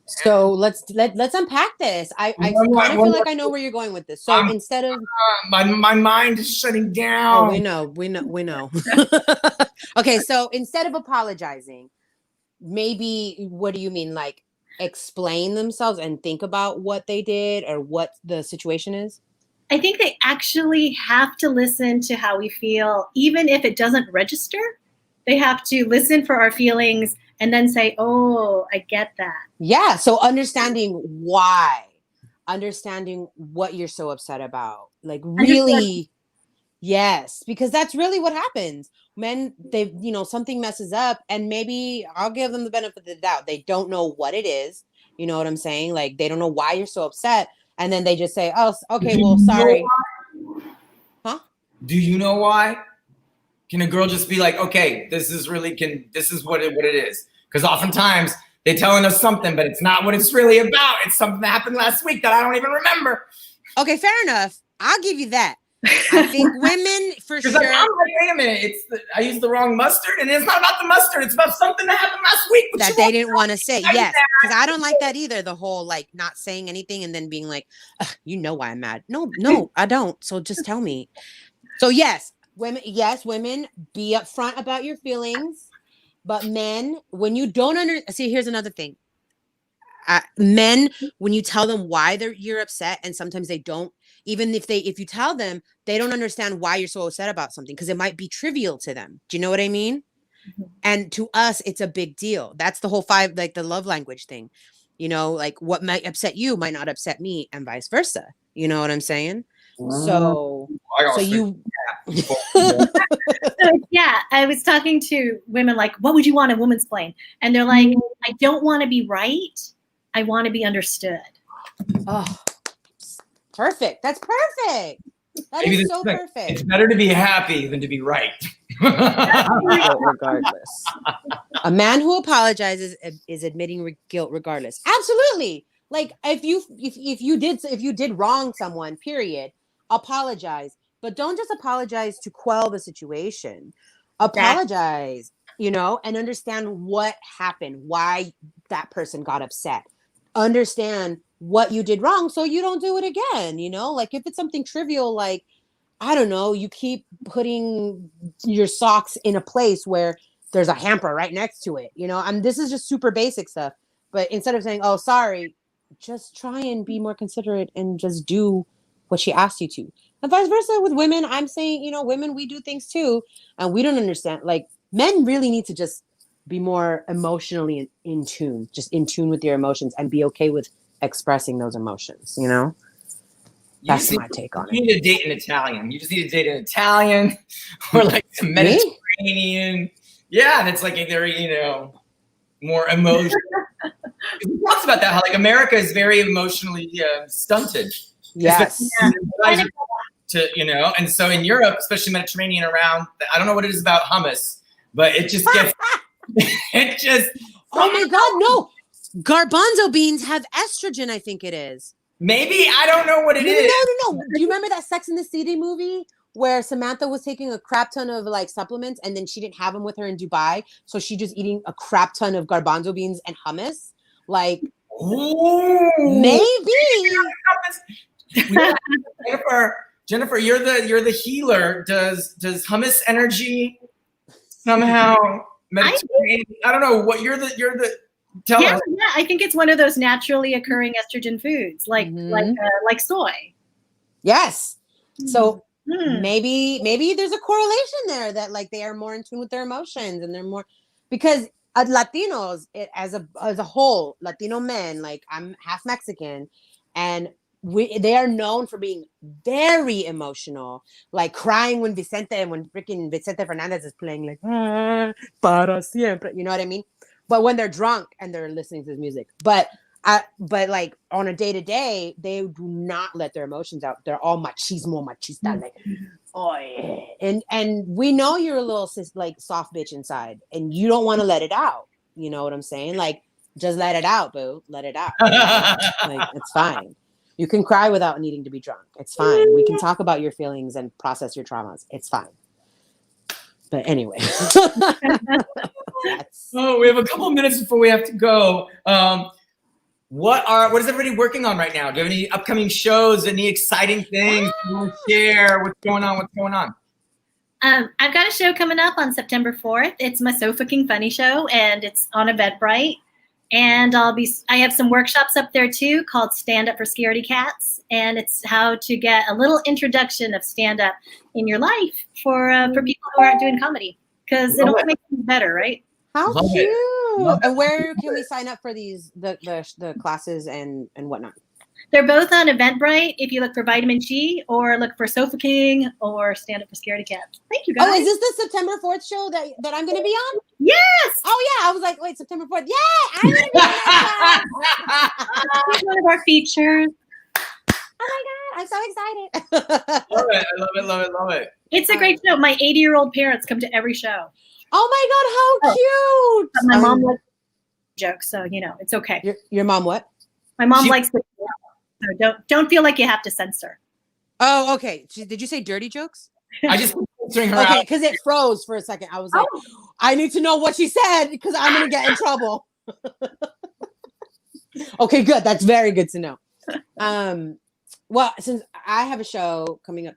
Speaker 2: So let's unpack this. I kind of feel like I know where you're going with this. So instead of
Speaker 1: my mind is shutting down.
Speaker 2: Oh, we know. Okay, so instead of apologizing, maybe what do you mean? Like explain themselves and think about what they did or what the situation is?
Speaker 3: I think they actually have to listen to how we feel, even if it doesn't register. They have to listen for our feelings and then say, oh, I get that.
Speaker 2: Yeah. So understanding why, understanding what you're so upset about, like really, yes, because that's really what happens. Men, something messes up and maybe I'll give them the benefit of the doubt. They don't know what it is. You know what I'm saying? Like they don't know why you're so upset. And then they just say, oh, okay, well, sorry. Huh?
Speaker 1: Do you know why? Can a girl just be like, okay, this is what it is? Because oftentimes they're telling us something, but it's not what it's really about. It's something that happened last week that I don't even remember.
Speaker 2: Okay, fair enough. I'll give you that. I think women, for sure.
Speaker 1: Like, I'm like, wait a minute, I used the wrong mustard, and it's not about the mustard. It's about something that happened last week.
Speaker 2: That they didn't want to say. Yes, because I don't like that either. The whole like not saying anything and then being like, you know why I'm mad. No, I don't. So just tell me. So yes, women, be upfront about your feelings. But men, when you don't see, here's another thing. Men, when you tell them why you're upset, and sometimes they don't. Even if you tell them, they don't understand why you're so upset about something because it might be trivial to them. Do you know what I mean? Mm-hmm. And to us, it's a big deal. That's the whole the love language thing. Like what might upset you might not upset me and vice versa. You know what I'm saying? So
Speaker 3: So, yeah, I was talking to women like, what would you want a woman's plane? And they're like, I don't want to be right. I want to be understood.
Speaker 2: Oh, perfect. That's perfect. That
Speaker 1: Maybe
Speaker 2: is so
Speaker 1: like,
Speaker 2: perfect.
Speaker 1: it's better to be happy than to be right.
Speaker 2: Guilt regardless. A man who apologizes is admitting guilt regardless. Absolutely. Like if you did wrong someone, period, apologize. But don't just apologize to quell the situation. Apologize, and understand what happened, why that person got upset. Understand what you did wrong so you don't do it again, Like if it's something trivial like, I don't know, you keep putting your socks in a place where there's a hamper right next to it, And this is just super basic stuff. But instead of saying, oh, sorry, just try and be more considerate and just do what she asked you to. And vice versa with women. I'm saying, women, we do things too. And we don't understand. Like men really need to just be more emotionally in tune, just in tune with your emotions and be okay with expressing those emotions, That's my take on it.
Speaker 1: You need to date an Italian. You just need to date an Italian or like some Mediterranean. Yeah, and it's like they're, more emotional. He talks about that, how like America is very emotionally stunted.
Speaker 2: Yes.
Speaker 1: And so in Europe, especially Mediterranean around, I don't know what it is about hummus, but it just gets,
Speaker 2: oh my God, no. Garbanzo beans have estrogen, I think it is.
Speaker 1: Maybe, I don't know what it is.
Speaker 2: No. Do you remember that Sex and the City movie where Samantha was taking a crap ton of like supplements and then she didn't have them with her in Dubai, so she just eating a crap ton of garbanzo beans and hummus? Like, maybe.
Speaker 1: Jennifer, you're the healer. Does hummus energy somehow Mediterranean? I don't know what you're the. Tell us.
Speaker 3: Yeah, I think it's one of those naturally occurring estrogen foods, like soy.
Speaker 2: Yes. So maybe there's a correlation there that like they are more in tune with their emotions and they're more, because Latinos as a whole, Latino men, like I'm half Mexican, and they are known for being very emotional, like crying when freaking Vicente Fernandez is playing like para siempre, you know what I mean? But when they're drunk and they're listening to his music, but like on a day to day, they do not let their emotions out. They're all machista, like, oh yeah. And we know you're a little like soft bitch inside, and you don't want to let it out. You know what I'm saying? Like, just let it out, boo. Let it out. Like, it's fine. You can cry without needing to be drunk. It's fine. We can talk about your feelings and process your traumas. It's fine. But anyway.
Speaker 1: We have a couple of minutes before we have to go. What is everybody working on right now? Do you have any upcoming shows? Any exciting things you want to share? What's going on?
Speaker 3: I've got a show coming up on September 4th. It's my So Fucking Funny show, and it's on Eventbrite. And I have some workshops up there too called Stand Up for Scaredy Cats, and it's how to get a little introduction of stand up in your life for people who aren't doing comedy, because it'll make things better, right?
Speaker 2: How cute! And where can we sign up for the classes and whatnot?
Speaker 3: They're both on Eventbrite. If you look for Vitamin G or look for Sofa King or Stand Up for Scaredy Cats. Thank you, guys.
Speaker 2: Oh, is this the September 4th show that I'm going to be on?
Speaker 3: Yes.
Speaker 2: Oh, yeah. I was like, wait, September 4th. Yeah, I'm going to be on that.
Speaker 3: It's one of our features.
Speaker 2: Oh, my God. I'm so excited.
Speaker 1: Love it.
Speaker 3: It's a great show. My 80-year-old parents come to every show.
Speaker 2: Oh, my God. How cute.
Speaker 3: But my mom likes jokes, so, it's okay.
Speaker 2: Your mom what?
Speaker 3: My mom likes the so don't feel like you have to censor.
Speaker 2: Oh, okay. Did you say dirty jokes?
Speaker 1: I just censoring her
Speaker 2: out. Because it froze for a second. I was like, I need to know what she said because I'm going to get in trouble. Okay, good. That's very good to know. Well, since I have a show coming up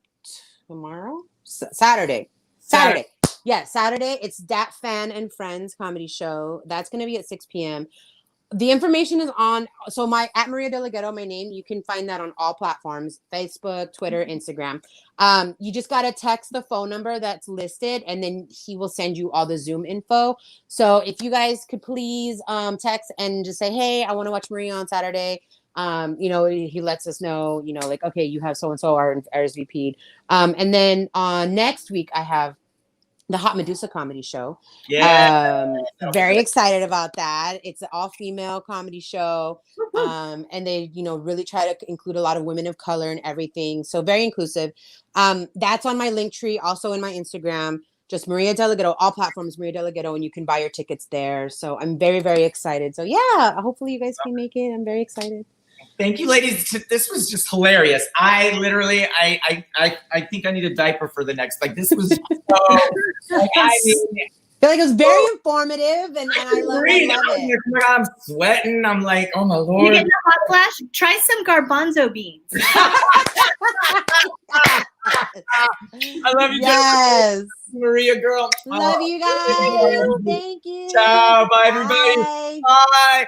Speaker 2: tomorrow, Saturday. Yeah, Saturday. It's Dat Fan and Friends comedy show. That's going to be at 6 p.m. The information is on, so at Maria De La Ghetto, my name, you can find that on all platforms, Facebook, Twitter, Instagram. You just got to text the phone number that's listed, and then he will send you all the Zoom info. So if you guys could please text and just say, hey, I want to watch Maria on Saturday. You know, he lets us know, you know, like, okay, you have so-and-so RSVP'd. And then on next week, I have the Hot Medusa comedy show.
Speaker 1: Yeah.
Speaker 2: Very excited about that. It's an all-female comedy show. And they, you know, really try to include a lot of women of color and everything. So very inclusive. That's on my link tree, also in my Instagram, just Maria Della Ghetto, all platforms, Maria Della Ghetto, and you can buy your tickets there. So I'm very, very excited. So yeah, hopefully you guys can make it. I'm very excited.
Speaker 1: Thank you, ladies. This was just hilarious. I literally, I think I need a diaper for the next. Like, this was so. Like, I mean,
Speaker 2: I feel like it was very informative, and I love it.
Speaker 1: Oh my God, I'm sweating. I'm like, oh my Lord.
Speaker 3: You get a hot flash? Try some garbanzo beans.
Speaker 1: I love you,
Speaker 2: yes.
Speaker 1: Maria, girl.
Speaker 2: Love you guys. Thank you.
Speaker 1: Ciao. Bye, everybody.
Speaker 2: Bye.
Speaker 1: Bye.